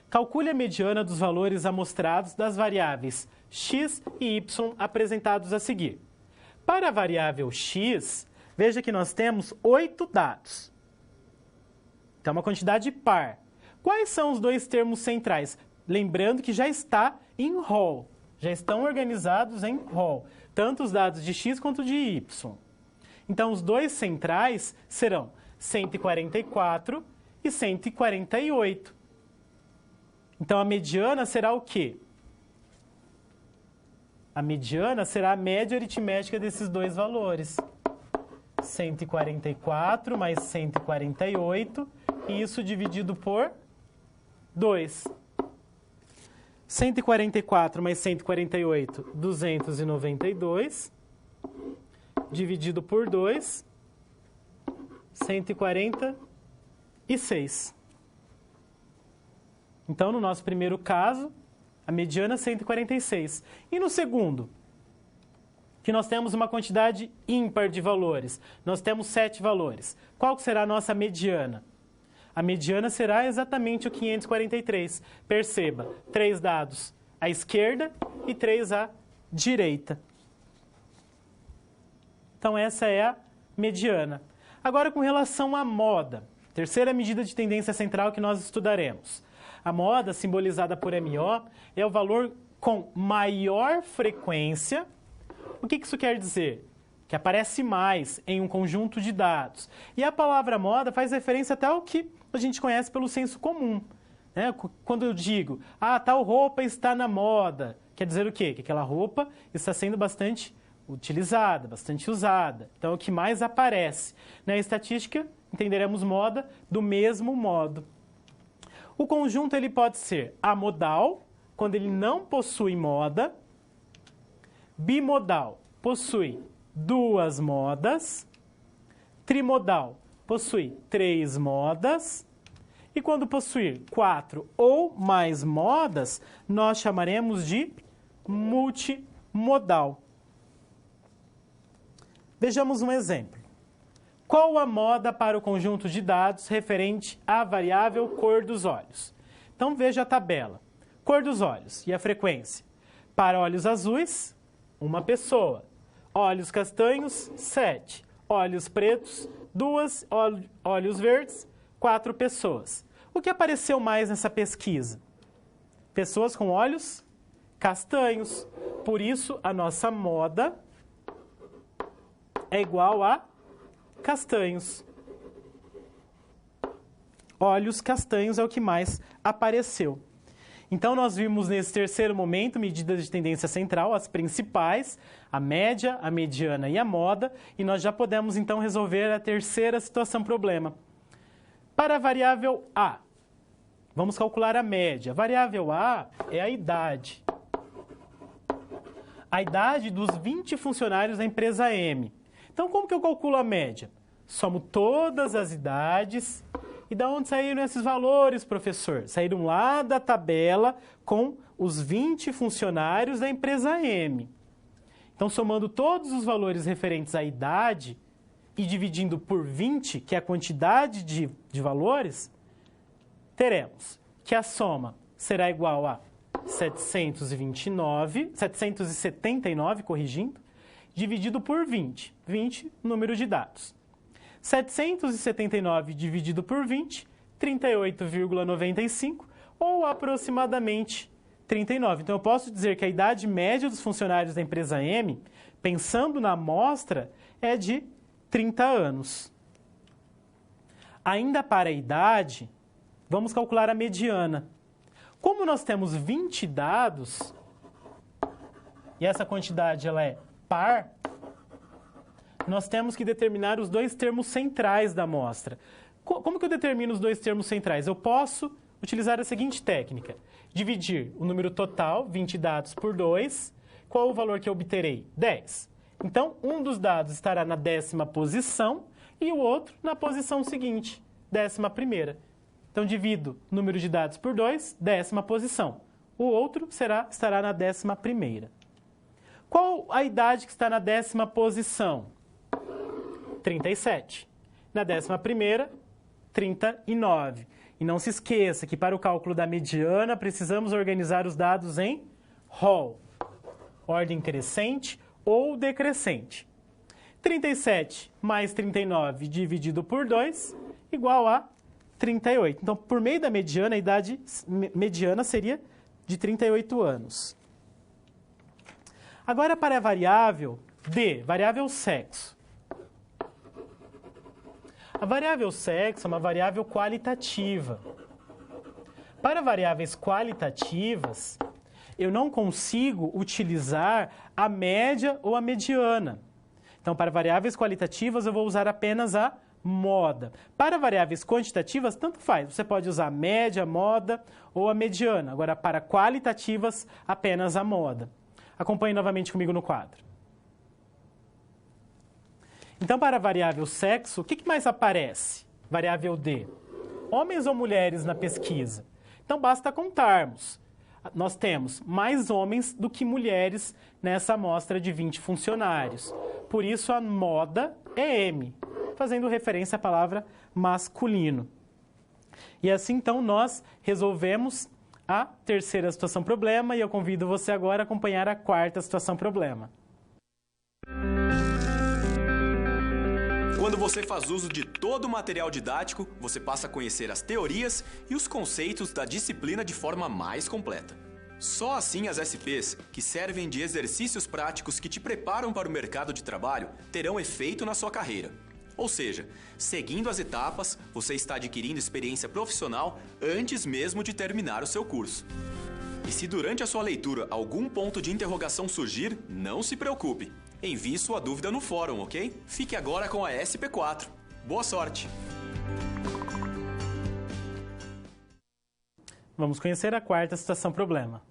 Calcule a mediana dos valores amostrados das variáveis x e y apresentados a seguir. Para a variável x, veja que nós temos 8 dados. Então, uma quantidade par. Quais são os dois termos centrais? Lembrando que já está em rol. Já estão organizados em rol. Tanto os dados de x quanto de y. Então, os dois centrais serão 144 e 148. Então, a mediana será o quê? A mediana será a média aritmética desses dois valores. 144 mais 148, e isso dividido por 2. 144 mais 148, 292, dividido por 2, 148. 146. Então, no nosso primeiro caso, a mediana é 146. E no segundo, que nós temos uma quantidade ímpar de valores. Nós temos 7 valores. Qual será a nossa mediana? A mediana será exatamente o 543. Perceba, 3 dados à esquerda e 3 à direita. Então, essa é a mediana. Agora, com relação à moda, terceira medida de tendência central que nós estudaremos. A moda, simbolizada por MO, é o valor com maior frequência. O que isso quer dizer? Que aparece mais em um conjunto de dados. E a palavra moda faz referência até ao que a gente conhece pelo senso comum. Né? Quando eu digo, tal roupa está na moda, quer dizer o quê? Que aquela roupa está sendo bastante utilizada, bastante usada. Então, é o que mais aparece. Na estatística, entenderemos moda do mesmo modo. O conjunto ele pode ser amodal, quando ele não possui moda. Bimodal, possui 2 modas. Trimodal, possui 3 modas. E quando possuir 4 ou mais modas, nós chamaremos de multimodal. Vejamos um exemplo. Qual a moda para o conjunto de dados referente à variável cor dos olhos? Então, veja a tabela. Cor dos olhos e a frequência. Para olhos azuis, 1 pessoa. Olhos castanhos, 7. Olhos pretos, 2. Olhos verdes, 4 pessoas. O que apareceu mais nessa pesquisa? Pessoas com olhos castanhos. Por isso, a nossa moda é igual a castanhos. Olhos castanhos é o que mais apareceu. Então, nós vimos nesse terceiro momento medidas de tendência central, as principais, a média, a mediana e a moda, e nós já podemos, então, resolver a terceira situação problema. Para a variável A, vamos calcular a média. A variável A é a idade. A idade dos 20 funcionários da empresa M. Então, como que eu calculo a média? Somo todas as idades. E da onde saíram esses valores, professor? Saíram lá da tabela com os 20 funcionários da empresa M. Então, somando todos os valores referentes à idade e dividindo por 20, que é a quantidade de valores, teremos que a soma será igual a 779, corrigindo, dividido por 20. 20, número de dados. 779 dividido por 20, 38,95, ou aproximadamente 39. Então, eu posso dizer que a idade média dos funcionários da empresa M, pensando na amostra, é de 30 anos. Ainda para a idade, vamos calcular a mediana. Como nós temos 20 dados, e essa quantidade ela é par, nós temos que determinar os 2 termos centrais da amostra. Como que eu determino os 2 termos centrais? Eu posso utilizar a seguinte técnica. Dividir o número total, 20 dados, por 2. Qual o valor que eu obterei? 10. Então, um dos dados estará na 10ª posição e o outro na posição seguinte, 11ª. Então, divido o número de dados por 2, 10ª posição. O outro estará na 11ª. Qual a idade que está na 10ª posição? 37. Na 11ª, 39. E não se esqueça que para o cálculo da mediana precisamos organizar os dados em rol, ordem crescente ou decrescente. 37 mais 39 dividido por 2 igual a 38. Então, por meio da mediana, a idade mediana seria de 38 anos. Agora, para a variável D, variável sexo. A variável sexo é uma variável qualitativa. Para variáveis qualitativas, eu não consigo utilizar a média ou a mediana. Então, para variáveis qualitativas, eu vou usar apenas a moda. Para variáveis quantitativas, tanto faz. Você pode usar a média, a moda ou a mediana. Agora, para qualitativas, apenas a moda. Acompanhe novamente comigo no quadro. Então, para a variável sexo, o que mais aparece? Variável D. homens ou mulheres na pesquisa? Então, basta contarmos. Nós temos mais homens do que mulheres nessa amostra de 20 funcionários. Por isso, a moda é M, fazendo referência à palavra masculino. E assim, então, nós resolvemos a terceira situação problema e eu convido você agora a acompanhar a quarta situação problema. Quando você faz uso de todo o material didático, você passa a conhecer as teorias e os conceitos da disciplina de forma mais completa. Só assim as SPs, que servem de exercícios práticos que te preparam para o mercado de trabalho, terão efeito na sua carreira. Ou seja, seguindo as etapas, você está adquirindo experiência profissional antes mesmo de terminar o seu curso. E se durante a sua leitura algum ponto de interrogação surgir, não se preocupe. Envie sua dúvida no fórum, ok? Fique agora com a SP4. Boa sorte! Vamos conhecer a quarta situação problema.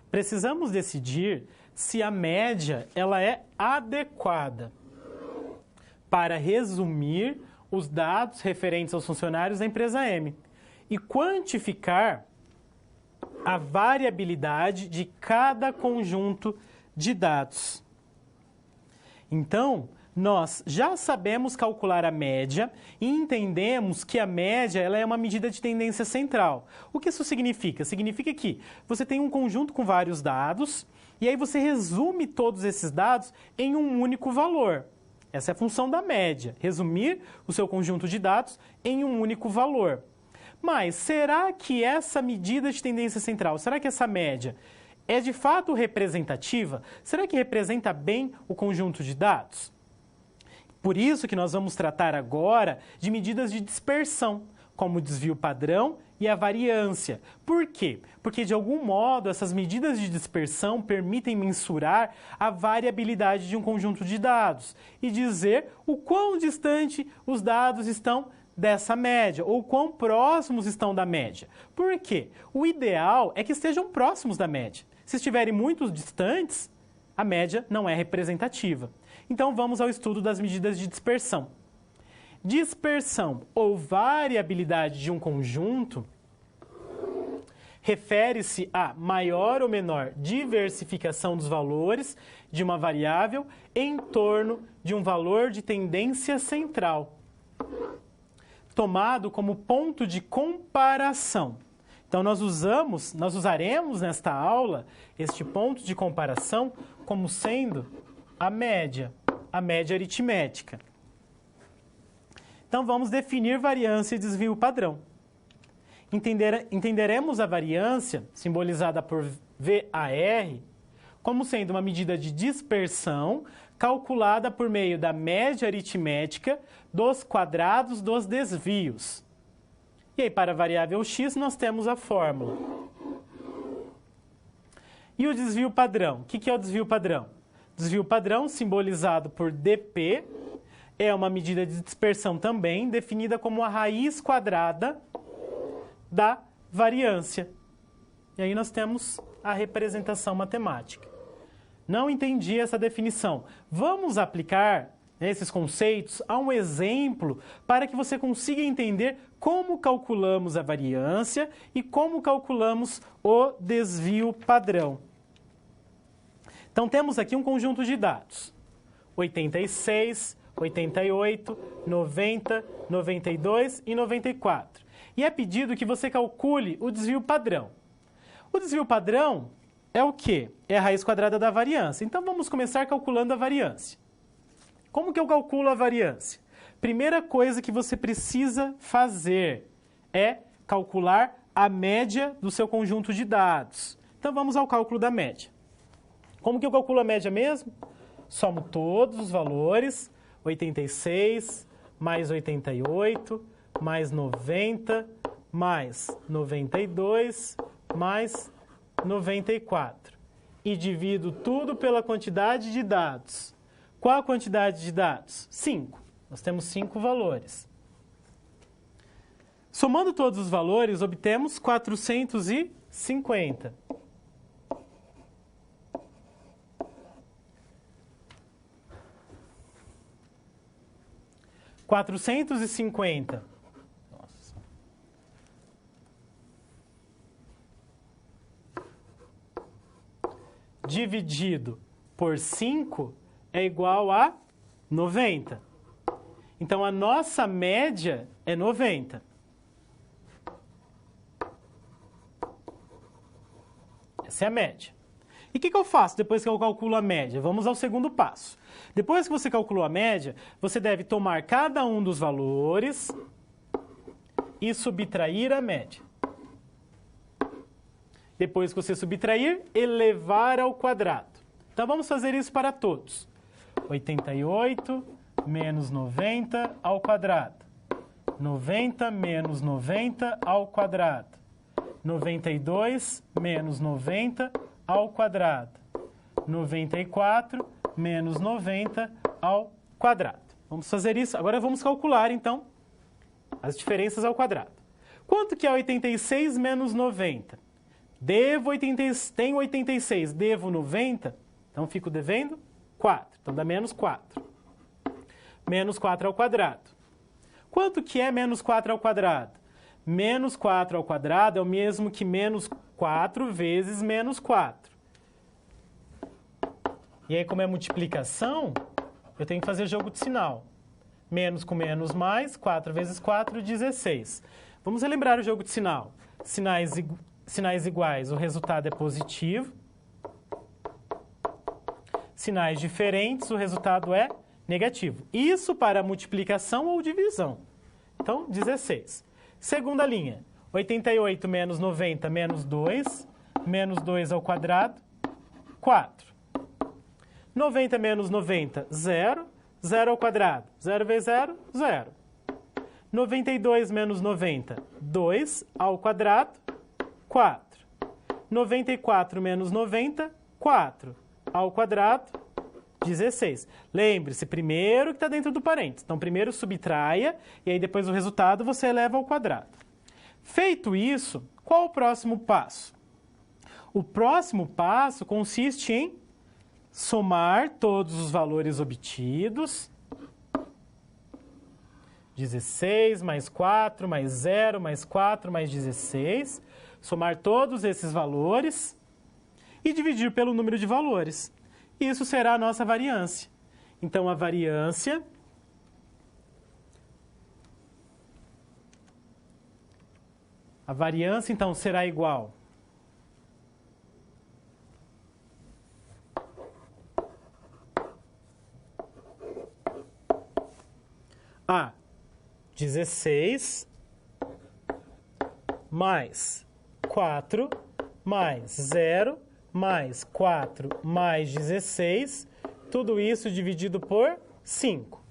Precisamos decidir se a média ela é adequada para resumir os dados referentes aos funcionários da empresa M e quantificar a variabilidade de cada conjunto de dados. Então, nós já sabemos calcular a média e entendemos que a média ela é uma medida de tendência central. O que isso significa? Significa que você tem um conjunto com vários dados e aí você resume todos esses dados em um único valor. Essa é a função da média, resumir o seu conjunto de dados em um único valor. Mas será que essa medida de tendência central, será que essa média é de fato representativa? Será que representa bem o conjunto de dados? Por isso que nós vamos tratar agora de medidas de dispersão, como o desvio padrão e a variância. Por quê? Porque, de algum modo, essas medidas de dispersão permitem mensurar a variabilidade de um conjunto de dados e dizer o quão distante os dados estão dessa média, ou quão próximos estão da média. Por quê? O ideal é que estejam próximos da média. Se estiverem muito distantes, a média não é representativa. Então, vamos ao estudo das medidas de dispersão. Dispersão ou variabilidade de um conjunto refere-se a maior ou menor diversificação dos valores de uma variável em torno de um valor de tendência central, tomado como ponto de comparação. Então, nós usaremos nesta aula este ponto de comparação como sendo a média aritmética. Então, vamos definir variância e desvio padrão. Entenderemos a variância, simbolizada por VAR, como sendo uma medida de dispersão calculada por meio da média aritmética dos quadrados dos desvios. E aí, para a variável x, nós temos a fórmula. E o desvio padrão? O que é o desvio padrão? Desvio padrão, simbolizado por dp, é uma medida de dispersão também, definida como a raiz quadrada da variância. E aí nós temos a representação matemática. Não entendi essa definição. Vamos aplicar esses conceitos a um exemplo para que você consiga entender como calculamos a variância e como calculamos o desvio padrão. Então, temos aqui um conjunto de dados. 86, 88, 90, 92 e 94. E é pedido que você calcule o desvio padrão. O desvio padrão é o quê? É a raiz quadrada da variância. Então, vamos começar calculando a variância. Como que eu calculo a variância? Primeira coisa que você precisa fazer é calcular a média do seu conjunto de dados. Então, vamos ao cálculo da média. Como que eu calculo a média mesmo? Somo todos os valores, 86 mais 88, mais 90, mais 92, mais 94. E divido tudo pela quantidade de dados. Qual a quantidade de dados? 5. Nós temos 5 valores. Somando todos os valores, obtemos 450. Nossa. dividido por 5 é igual a 90. Então, a nossa média é 90. Essa é a média. E o que eu faço depois que eu calculo a média? Vamos ao segundo passo. Depois que você calculou a média, você deve tomar cada um dos valores e subtrair a média. Depois que você subtrair, elevar ao quadrado. Então, vamos fazer isso para todos. 88 menos 90 ao quadrado. 90 menos 90 ao quadrado. 92 menos 90 ao quadrado. 94 menos 90 ao quadrado. Vamos fazer isso. Agora vamos calcular, então, as diferenças ao quadrado. Quanto que é 86 menos 90? Tenho 86, devo 90, então fico devendo 4. Então dá menos 4. Menos 4 ao quadrado. Quanto que é menos 4 ao quadrado? Menos 4 ao quadrado é o mesmo que menos 4 vezes menos 4. E aí, como é multiplicação, eu tenho que fazer jogo de sinal. Menos com menos mais, 4 vezes 4, 16. Vamos relembrar o jogo de sinal. Sinais iguais, o resultado é positivo. Sinais diferentes, o resultado é negativo. Isso para multiplicação ou divisão. Então, 16. Segunda linha, 88 menos 90 menos 2, menos 2 ao quadrado, 4. 90 menos 90, 0. 0 ao quadrado, 0 vezes 0, 0. 92 menos 90, 2 ao quadrado, 4. 94 menos 90, 4 ao quadrado, 16. Lembre-se, primeiro que está dentro do parênteses. Então, primeiro subtraia e aí depois o resultado você eleva ao quadrado. Feito isso, qual o próximo passo? O próximo passo consiste em somar todos os valores obtidos. 16 mais 4 mais 0 mais 4 mais 16. Somar todos esses valores e dividir pelo número de valores. Isso será a nossa variância. Então, a variância então, será igual a 16 mais 4 mais 0 mais 4 mais 16, tudo isso dividido por 5.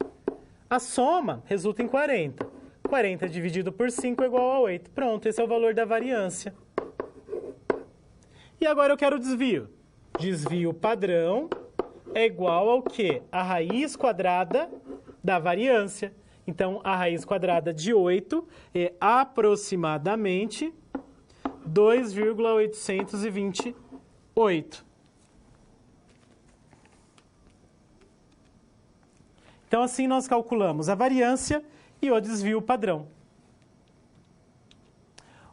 A soma resulta em 40. 40 dividido por 5 é igual a 8. Pronto, esse é o valor da variância. E agora eu quero o desvio. Desvio padrão é igual ao quê? A raiz quadrada da variância. Então, a raiz quadrada de 8 é aproximadamente 2,828. Então, assim nós calculamos a variância e o desvio padrão.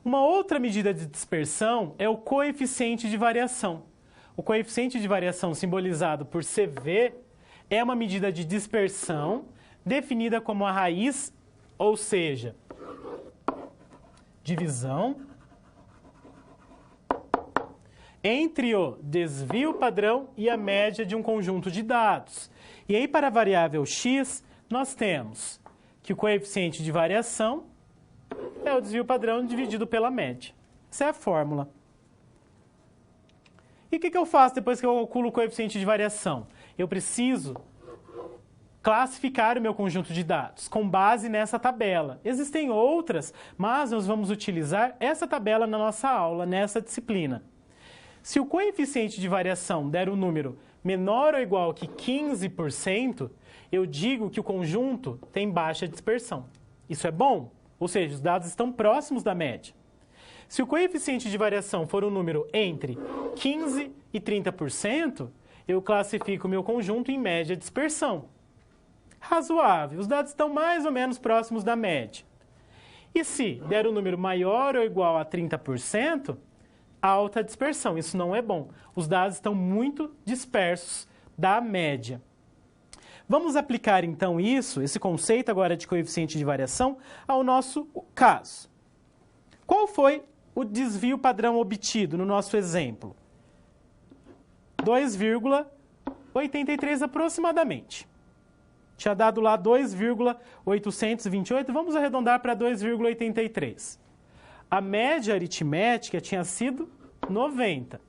Uma outra medida de dispersão é o coeficiente de variação. O coeficiente de variação, simbolizado por CV, é uma medida de dispersão definida como a raiz, ou seja, divisão entre o desvio padrão e a média de um conjunto de dados. E aí, para a variável x, nós temos que o coeficiente de variação é o desvio padrão dividido pela média. Essa é a fórmula. E o que eu faço depois que eu calculo o coeficiente de variação? Eu preciso classificar o meu conjunto de dados com base nessa tabela. Existem outras, mas nós vamos utilizar essa tabela na nossa aula, nessa disciplina. Se o coeficiente de variação der um número menor ou igual que 15%, eu digo que o conjunto tem baixa dispersão. Isso é bom? Ou seja, os dados estão próximos da média. Se o coeficiente de variação for um número entre 15% e 30%, eu classifico o meu conjunto em média dispersão. Razoável, os dados estão mais ou menos próximos da média. E se der um número maior ou igual a 30%, alta dispersão. Isso não é bom. Os dados estão muito dispersos da média. Vamos aplicar, então, esse conceito agora de coeficiente de variação, ao nosso caso. Qual foi o desvio padrão obtido no nosso exemplo? 2,83 aproximadamente. Tinha dado lá 2,828, vamos arredondar para 2,83. A média aritmética tinha sido 90.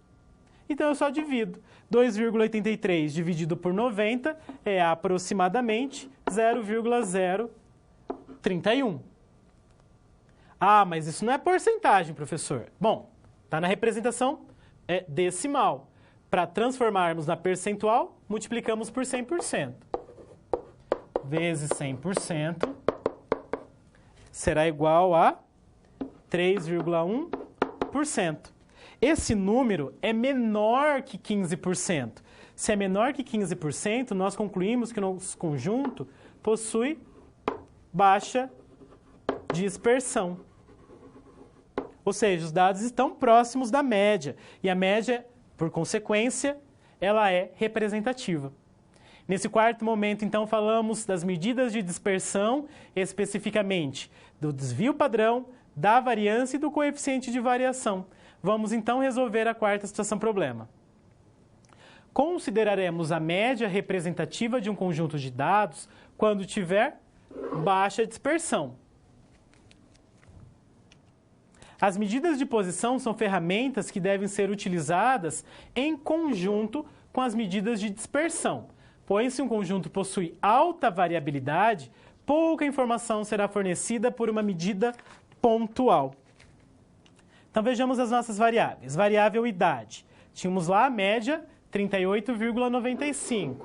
Então, eu só divido. 2,83 dividido por 90 é aproximadamente 0,031. Ah, mas isso não é porcentagem, professor. Bom, está na representação decimal. Para transformarmos na percentual, multiplicamos por 100%. Vezes 100% será igual a 3,1%. Esse número é menor que 15%. Se é menor que 15%, nós concluímos que o nosso conjunto possui baixa dispersão. Ou seja, os dados estão próximos da média. E a média, por consequência, ela é representativa. Nesse quarto momento, então, falamos das medidas de dispersão, especificamente do desvio padrão, da variância e do coeficiente de variação. Vamos, então, resolver a quarta situação problema. Consideraremos a média representativa de um conjunto de dados quando tiver baixa dispersão. As medidas de posição são ferramentas que devem ser utilizadas em conjunto com as medidas de dispersão, pois se um conjunto possui alta variabilidade, pouca informação será fornecida por uma medida pontual. Então, vejamos as nossas variáveis. Variável idade. Tínhamos lá a média 38,95.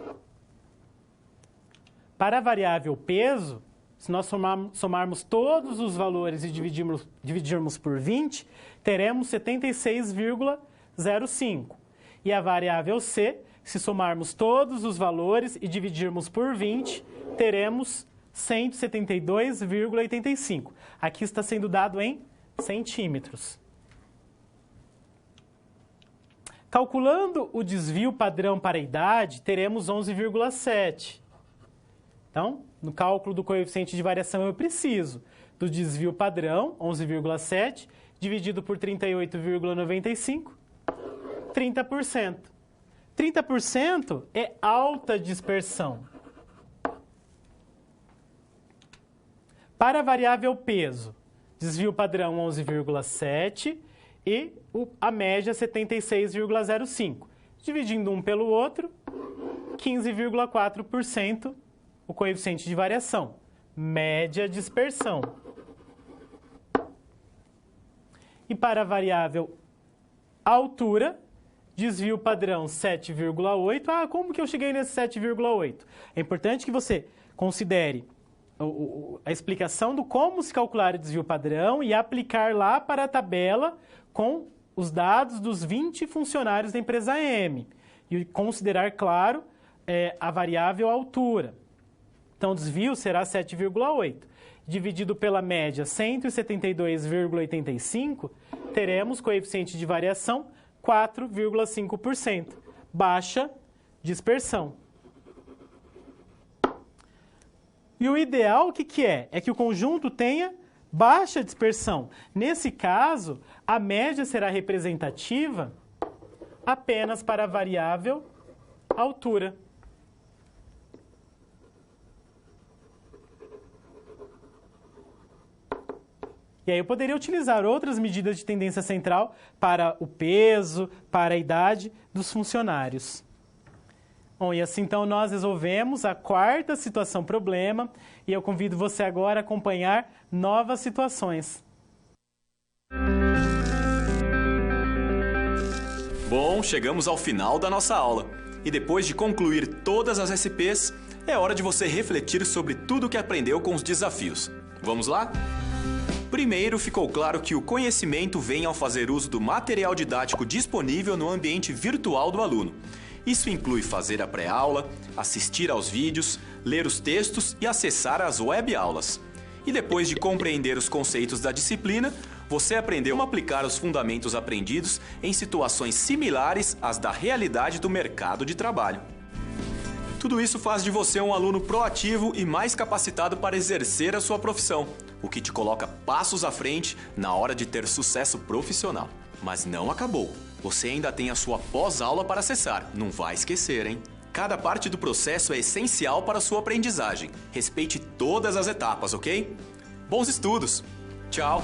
Para a variável peso, se nós somarmos todos os valores e dividirmos por 20, teremos 76,05. E a variável C, se somarmos todos os valores e dividirmos por 20, teremos 172,85. Aqui está sendo dado em centímetros. Calculando o desvio padrão para a idade, teremos 11,7. Então, no cálculo do coeficiente de variação, eu preciso do desvio padrão, 11,7, dividido por 38,95, 30%. 30% é alta dispersão. Para a variável peso, desvio padrão 11,7 e a média 76,05. Dividindo um pelo outro, 15,4% o coeficiente de variação. Média dispersão. E para a variável altura, desvio padrão 7,8. Ah, como que eu cheguei nesse 7,8? É importante que você considere a explicação do como se calcular o desvio padrão e aplicar lá para a tabela com os dados dos 20 funcionários da empresa M. E considerar, claro, a variável altura. Então, o desvio será 7,8. Dividido pela média 172,85, teremos coeficiente de variação 4,5%. Baixa dispersão. E o ideal, o que é? É que o conjunto tenha baixa dispersão. Nesse caso, a média será representativa apenas para a variável altura. E aí eu poderia utilizar outras medidas de tendência central para o peso, para a idade dos funcionários. Bom, e assim então nós resolvemos a quarta situação problema e eu convido você agora a acompanhar novas situações. Bom, chegamos ao final da nossa aula. E depois de concluir todas as SPs, é hora de você refletir sobre tudo o que aprendeu com os desafios. Vamos lá? Primeiro, ficou claro que o conhecimento vem ao fazer uso do material didático disponível no ambiente virtual do aluno. Isso inclui fazer a pré-aula, assistir aos vídeos, ler os textos e acessar as web-aulas. E depois de compreender os conceitos da disciplina, você aprendeu a aplicar os fundamentos aprendidos em situações similares às da realidade do mercado de trabalho. Tudo isso faz de você um aluno proativo e mais capacitado para exercer a sua profissão, o que te coloca passos à frente na hora de ter sucesso profissional. Mas não acabou. Você ainda tem a sua pós-aula para acessar. Não vai esquecer, hein? Cada parte do processo é essencial para a sua aprendizagem. Respeite todas as etapas, ok? Bons estudos! Tchau!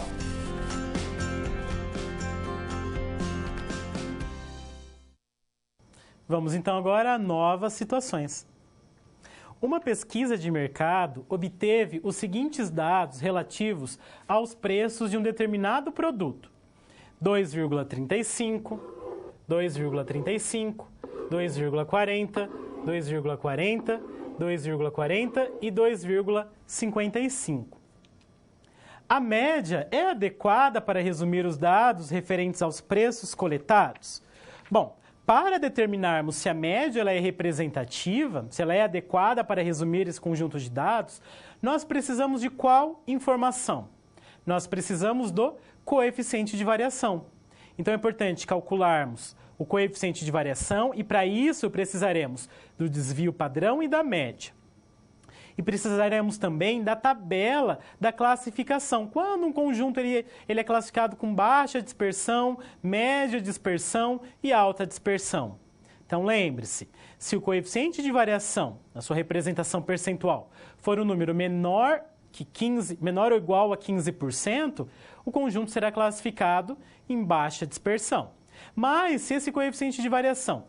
Vamos então agora a novas situações. Uma pesquisa de mercado obteve os seguintes dados relativos aos preços de um determinado produto: 2,35, 2,35, 2,40, 2,40, 2,40 e 2,55. A média é adequada para resumir os dados referentes aos preços coletados? Bom, para determinarmos se a média ela é representativa, se ela é adequada para resumir esse conjunto de dados, nós precisamos de qual informação? Nós precisamos do coeficiente de variação. Então é importante calcularmos o coeficiente de variação e para isso precisaremos do desvio padrão e da média. E precisaremos também da tabela da classificação. Quando um conjunto ele é classificado com baixa dispersão, média dispersão e alta dispersão. Então lembre-se, se o coeficiente de variação, na sua representação percentual, for um número menor ou igual a 15%, o conjunto será classificado em baixa dispersão. Mas se esse coeficiente de variação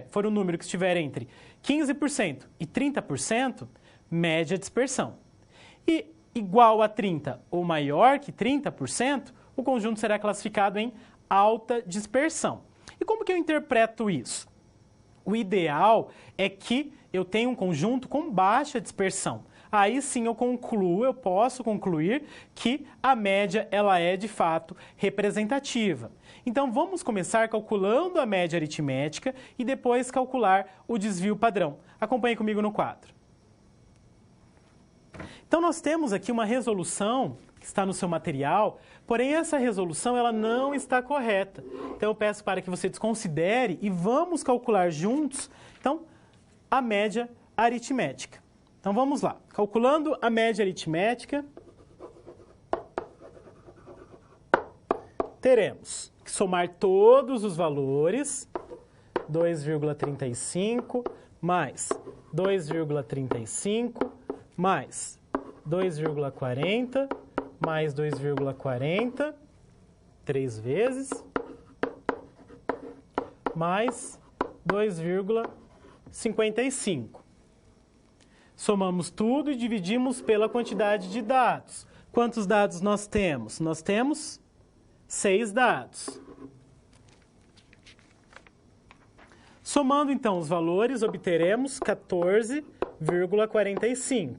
for um número que estiver entre 15% e 30%, média dispersão. E igual a 30 ou maior que 30%, o conjunto será classificado em alta dispersão. E como que eu interpreto isso? O ideal é que eu tenha um conjunto com baixa dispersão. Aí sim eu posso concluir que a média ela é de fato representativa. Então vamos começar calculando a média aritmética e depois calcular o desvio padrão. Acompanhe comigo no quadro. Então nós temos aqui uma resolução que está no seu material, porém essa resolução ela não está correta. Então eu peço para que você desconsidere e vamos calcular juntos, então, a média aritmética. Então vamos lá. Calculando a média aritmética, teremos que somar todos os valores, 2,35 mais 2,35 mais 2,40 mais 2,40, 3 vezes, mais 2,55. Somamos tudo e dividimos pela quantidade de dados. Quantos dados nós temos? Nós temos 6 dados. Somando então os valores, obteremos 14,45.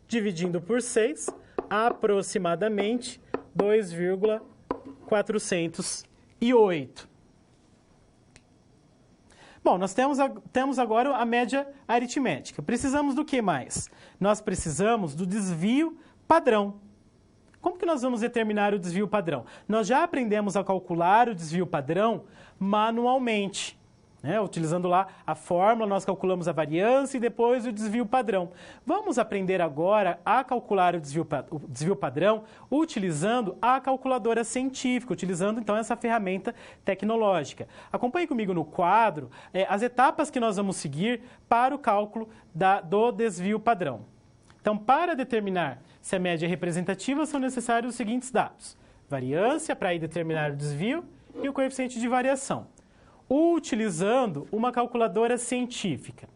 Dividindo por 6, aproximadamente 2,408. Bom, nós temos agora a média aritmética. Precisamos do que mais? Nós precisamos do desvio padrão. Como que nós vamos determinar o desvio padrão? Nós já aprendemos a calcular o desvio padrão manualmente. Utilizando lá a fórmula, nós calculamos a variância e depois o desvio padrão. Vamos aprender agora a calcular o desvio padrão utilizando a calculadora científica, utilizando então essa ferramenta tecnológica. Acompanhe comigo no quadro as etapas que nós vamos seguir para o cálculo do desvio padrão. Então, para determinar se a média é representativa, são necessários os seguintes dados: variância, para aí determinar o desvio, e o coeficiente de variação, utilizando uma calculadora científica.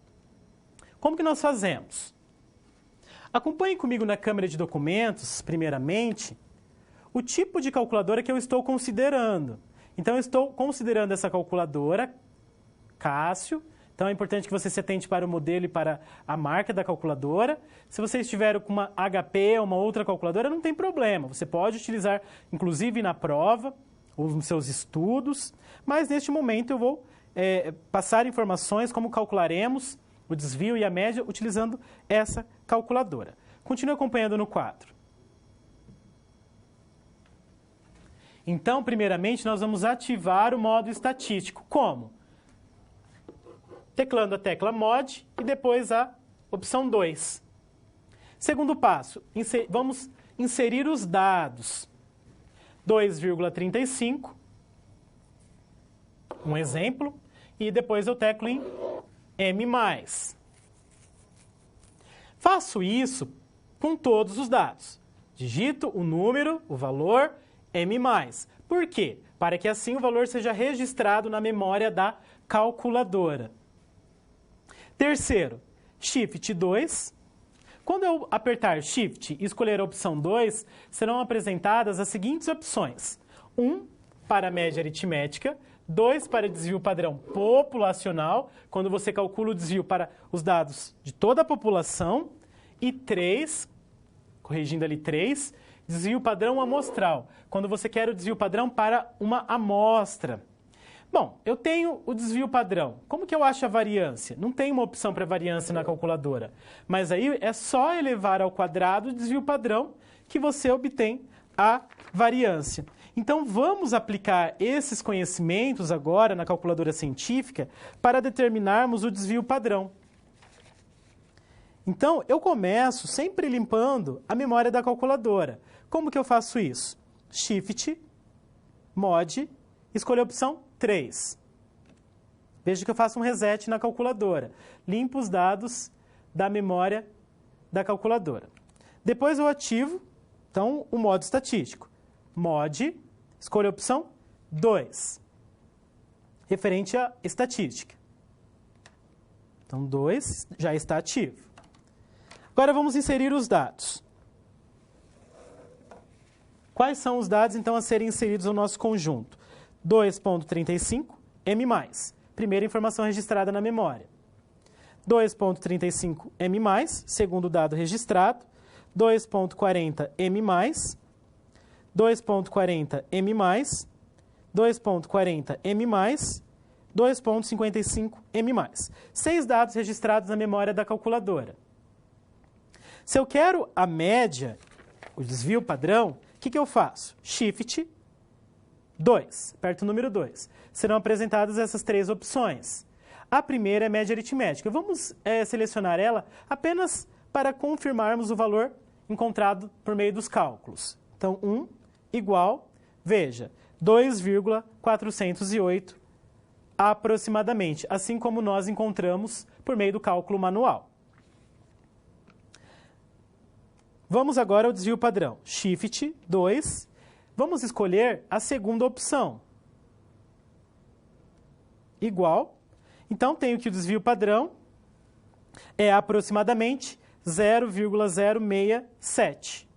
Como que nós fazemos? Acompanhe comigo na câmera de documentos, primeiramente, o tipo de calculadora que eu estou considerando. Então, eu estou considerando essa calculadora Cássio. Então, é importante que você se atente para o modelo e para a marca da calculadora. Se você estiver com uma HP ou uma outra calculadora, não tem problema. Você pode utilizar, inclusive, na prova ou nos seus estudos. Mas, neste momento, eu vou passar informações como calcularemos o desvio e a média utilizando essa calculadora. Continue acompanhando no quadro. Então, primeiramente, nós vamos ativar o modo estatístico. Como? Teclando a tecla mod e depois a opção 2. Segundo passo, vamos inserir os dados. 2,35, um exemplo, e depois eu teclo em M+. Faço isso com todos os dados. Digito o número, o valor, M+. Por quê? Para que assim o valor seja registrado na memória da calculadora. Terceiro, Shift 2. Quando eu apertar Shift e escolher a opção 2, serão apresentadas as seguintes opções. 1 para média aritmética, 2 para desvio padrão populacional, quando você calcula o desvio para os dados de toda a população, e 3, corrigindo ali 3, desvio padrão amostral, quando você quer o desvio padrão para uma amostra. Bom, eu tenho o desvio padrão. Como que eu acho a variância? Não tem uma opção para variância na calculadora. Mas aí é só elevar ao quadrado o desvio padrão que você obtém a variância. Então, vamos aplicar esses conhecimentos agora na calculadora científica para determinarmos o desvio padrão. Então, eu começo sempre limpando a memória da calculadora. Como que eu faço isso? Shift, Mod, escolho a opção 3. Veja que eu faço um reset na calculadora. Limpo os dados da memória da calculadora. Depois eu ativo, então, o modo estatístico. Mod, escolho a opção 2, referente à estatística. Então, 2 já está ativo. Agora vamos inserir os dados. Quais são os dados, então, a serem inseridos no nosso conjunto? 2,35, M+, primeira informação registrada na memória. 2,35 M+, segundo dado registrado. 2,40 M+, 2,40 M+, 2,40 M+, 2,55 M+. 6 dados registrados na memória da calculadora. Se eu quero a média, o desvio padrão, o que eu faço? Shift 2, aperto o número 2. Serão apresentadas essas 3 opções. A primeira é média aritmética. Vamos selecionar ela apenas para confirmarmos o valor encontrado por meio dos cálculos. Então, 1 igual, veja, 2,408 aproximadamente, assim como nós encontramos por meio do cálculo manual. Vamos agora ao desvio padrão. Shift 2. Vamos escolher a segunda opção. Igual. Então, tenho que o desvio padrão é aproximadamente 0,067.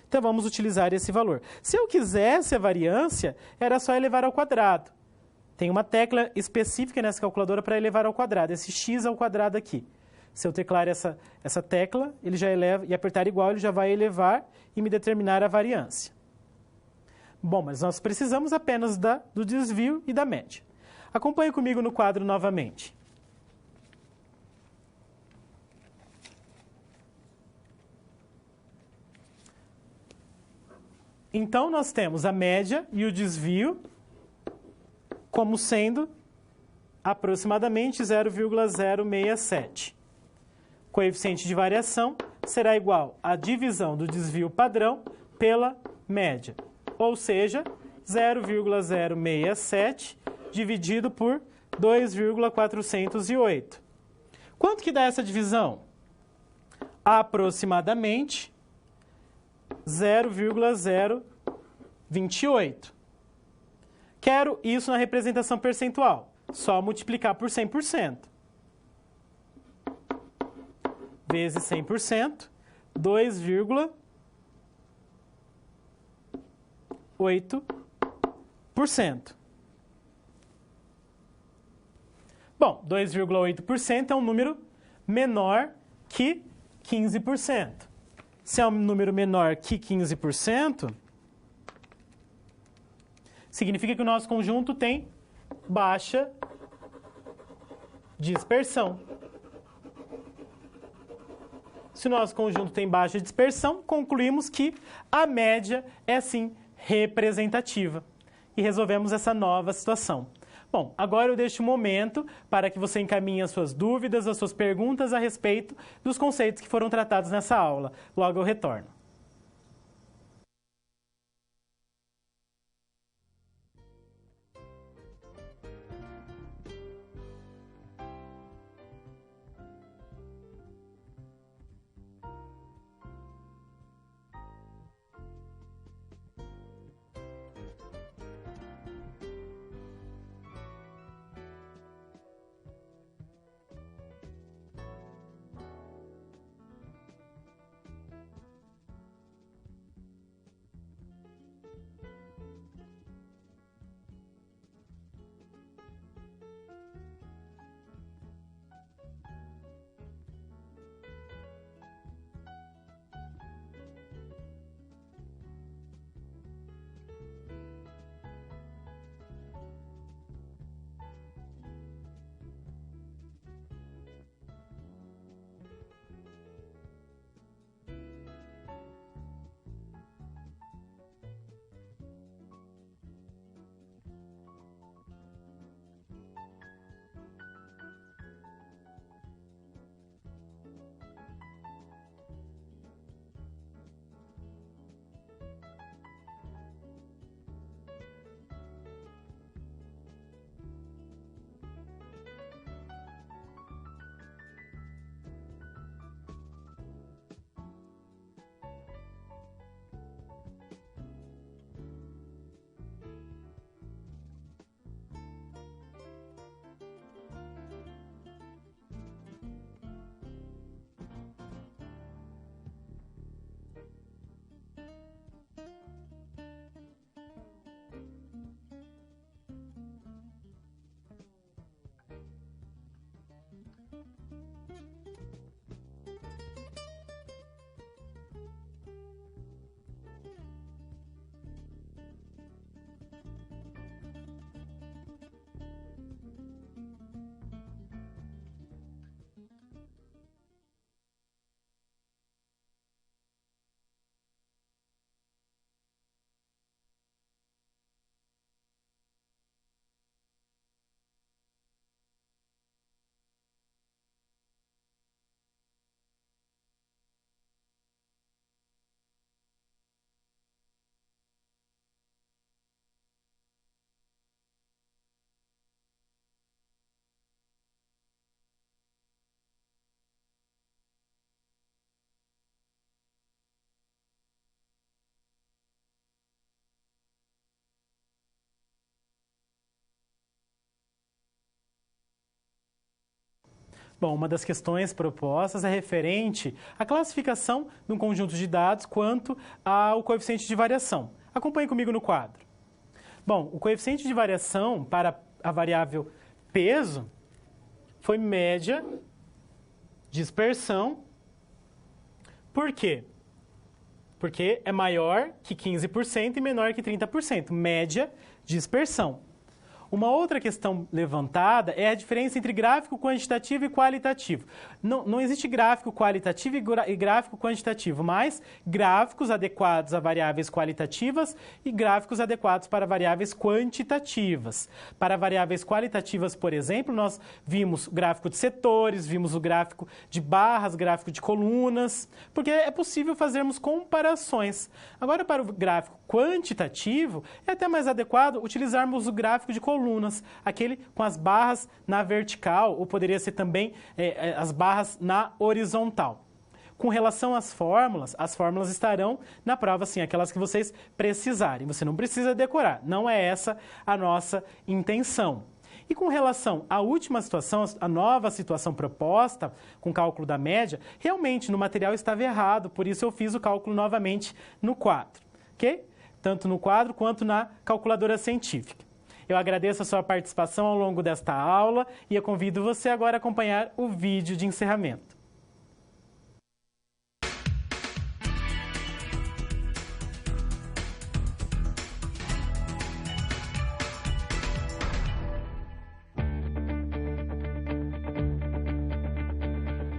Então, vamos utilizar esse valor. Se eu quisesse a variância, era só elevar ao quadrado. Tem uma tecla específica nessa calculadora para elevar ao quadrado, esse x ao quadrado aqui. Se eu teclar essa tecla, ele já eleva, e apertar igual, ele já vai elevar e me determinar a variância. Bom, mas nós precisamos apenas do desvio e da média. Acompanhe comigo no quadro novamente. Então, nós temos a média e o desvio como sendo aproximadamente 0,067. Coeficiente de variação será igual à divisão do desvio padrão pela média, ou seja, 0,067 dividido por 2,408. Quanto que dá essa divisão? Aproximadamente 0,028. Quero isso na representação percentual. Só multiplicar por 100%. Vezes 100%, 2,8%. Bom, 2,8% é um número menor que 15%. Se é um número menor que 15%, significa que o nosso conjunto tem baixa dispersão. Se o nosso conjunto tem baixa dispersão, concluímos que a média é sim representativa. E resolvemos essa nova situação. Bom, agora eu deixo um momento para que você encaminhe as suas dúvidas, as suas perguntas a respeito dos conceitos que foram tratados nessa aula. Logo eu retorno. Bom, uma das questões propostas é referente à classificação de um conjunto de dados quanto ao coeficiente de variação. Acompanhe comigo no quadro. Bom, o coeficiente de variação para a variável peso foi média, dispersão. Por quê? Porque é maior que 15% e menor que 30%. Média, dispersão. Uma outra questão levantada é a diferença entre gráfico quantitativo e qualitativo. Não existe gráfico qualitativo e gráfico quantitativo, mas gráficos adequados a variáveis qualitativas e gráficos adequados para variáveis quantitativas. Para variáveis qualitativas, por exemplo, nós vimos o gráfico de setores, vimos o gráfico de barras, gráfico de colunas, porque é possível fazermos comparações. Agora, para o gráfico quantitativo, é até mais adequado utilizarmos o gráfico de colunas, aquele com as barras na vertical, ou poderia ser também as barras na horizontal. Com relação às fórmulas estarão na prova, sim, aquelas que vocês precisarem. Você não precisa decorar, não é essa a nossa intenção. E com relação à última situação, a nova situação proposta, com cálculo da média, realmente no material estava errado, por isso eu fiz o cálculo novamente no quadro, ok? Tanto no quadro quanto na calculadora científica. Eu agradeço a sua participação ao longo desta aula e eu convido você agora a acompanhar o vídeo de encerramento.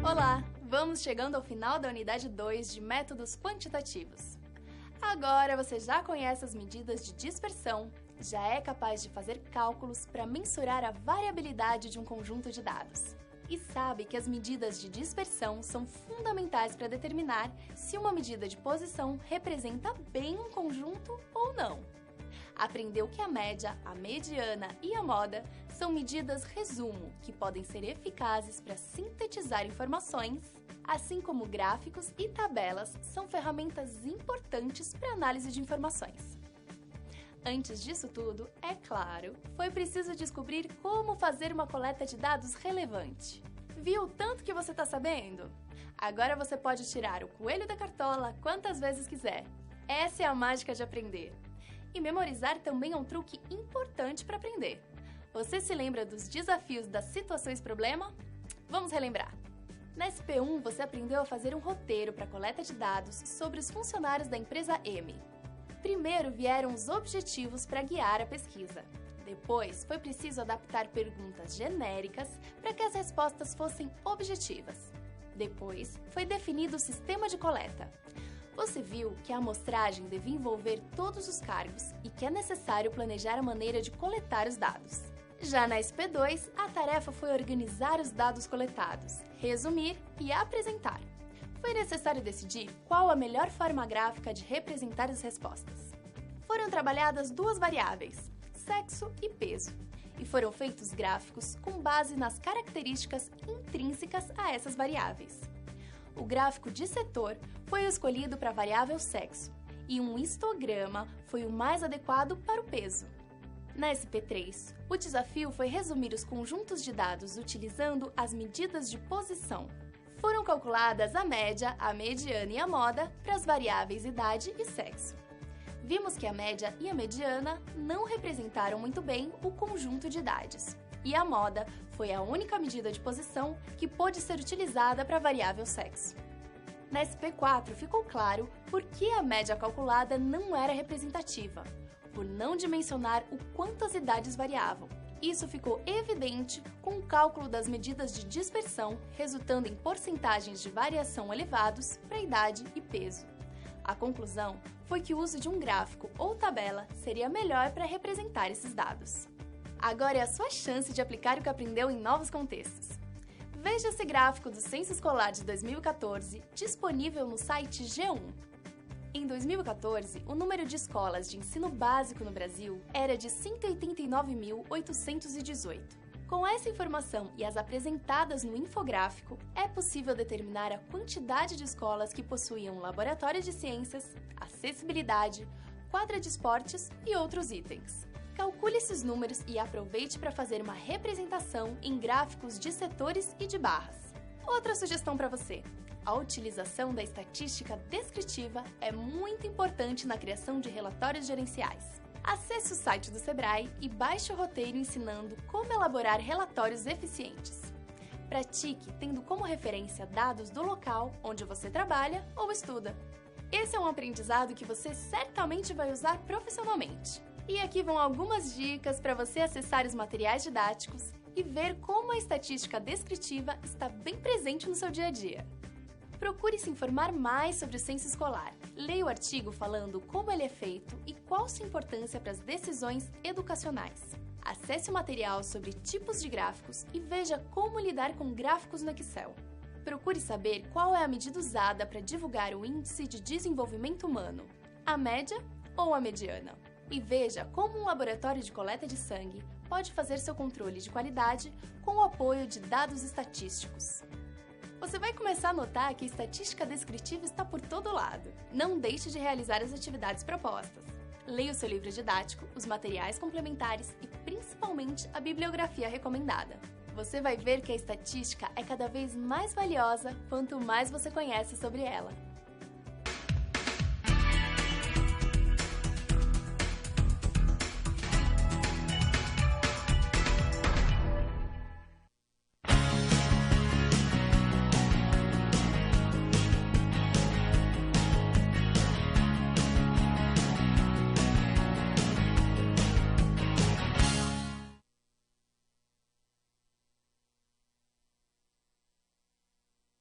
Olá! Vamos chegando ao final da unidade 2 de métodos quantitativos. Agora você já conhece as medidas de dispersão, já é capaz de fazer cálculos para mensurar a variabilidade de um conjunto de dados. E sabe que as medidas de dispersão são fundamentais para determinar se uma medida de posição representa bem um conjunto ou não. Aprendeu que a média, a mediana e a moda são medidas resumo que podem ser eficazes para sintetizar informações, assim como gráficos e tabelas são ferramentas importantes para análise de informações. Antes disso tudo, é claro, foi preciso descobrir como fazer uma coleta de dados relevante. Viu o tanto que você está sabendo? Agora você pode tirar o coelho da cartola quantas vezes quiser. Essa é a mágica de aprender. E memorizar também é um truque importante para aprender. Você se lembra dos desafios das situações problema? Vamos relembrar. Na SP1, você aprendeu a fazer um roteiro para coleta de dados sobre os funcionários da empresa M. Primeiro vieram os objetivos para guiar a pesquisa. Depois, foi preciso adaptar perguntas genéricas para que as respostas fossem objetivas. Depois, foi definido o sistema de coleta. Você viu que a amostragem devia envolver todos os cargos e que é necessário planejar a maneira de coletar os dados. Já na SP2, a tarefa foi organizar os dados coletados, resumir e apresentar. Foi necessário decidir qual a melhor forma gráfica de representar as respostas. Foram trabalhadas duas variáveis, sexo e peso, e foram feitos gráficos com base nas características intrínsecas a essas variáveis. O gráfico de setor foi escolhido para a variável sexo, e um histograma foi o mais adequado para o peso. Na SP3, o desafio foi resumir os conjuntos de dados utilizando as medidas de posição. Foram calculadas a média, a mediana e a moda para as variáveis idade e sexo. Vimos que a média e a mediana não representaram muito bem o conjunto de idades. E a moda foi a única medida de posição que pôde ser utilizada para a variável sexo. Na SP4 ficou claro por que a média calculada não era representativa, por não dimensionar o quanto as idades variavam. Isso ficou evidente com o cálculo das medidas de dispersão, resultando em porcentagens de variação elevados para idade e peso. A conclusão foi que o uso de um gráfico ou tabela seria melhor para representar esses dados. Agora é a sua chance de aplicar o que aprendeu em novos contextos. Veja esse gráfico do Censo Escolar de 2014, disponível no site G1. Em 2014, o número de escolas de ensino básico no Brasil era de 189.818. Com essa informação e as apresentadas no infográfico, é possível determinar a quantidade de escolas que possuíam laboratório de ciências, acessibilidade, quadra de esportes e outros itens. Calcule esses números e aproveite para fazer uma representação em gráficos de setores e de barras. Outra sugestão para você: a utilização da estatística descritiva é muito importante na criação de relatórios gerenciais. Acesse o site do Sebrae e baixe o roteiro ensinando como elaborar relatórios eficientes. Pratique tendo como referência dados do local onde você trabalha ou estuda. Esse é um aprendizado que você certamente vai usar profissionalmente. E aqui vão algumas dicas para você acessar os materiais didáticos e ver como a estatística descritiva está bem presente no seu dia a dia. Procure se informar mais sobre o censo escolar. Leia o artigo falando como ele é feito e qual sua importância para as decisões educacionais. Acesse o material sobre tipos de gráficos e veja como lidar com gráficos no Excel. Procure saber qual é a medida usada para divulgar o Índice de Desenvolvimento Humano, a média ou a mediana. E veja como um laboratório de coleta de sangue pode fazer seu controle de qualidade com o apoio de dados estatísticos. Você vai começar a notar que a estatística descritiva está por todo lado. Não deixe de realizar as atividades propostas. Leia o seu livro didático, os materiais complementares e principalmente a bibliografia recomendada. Você vai ver que a estatística é cada vez mais valiosa quanto mais você conhece sobre ela.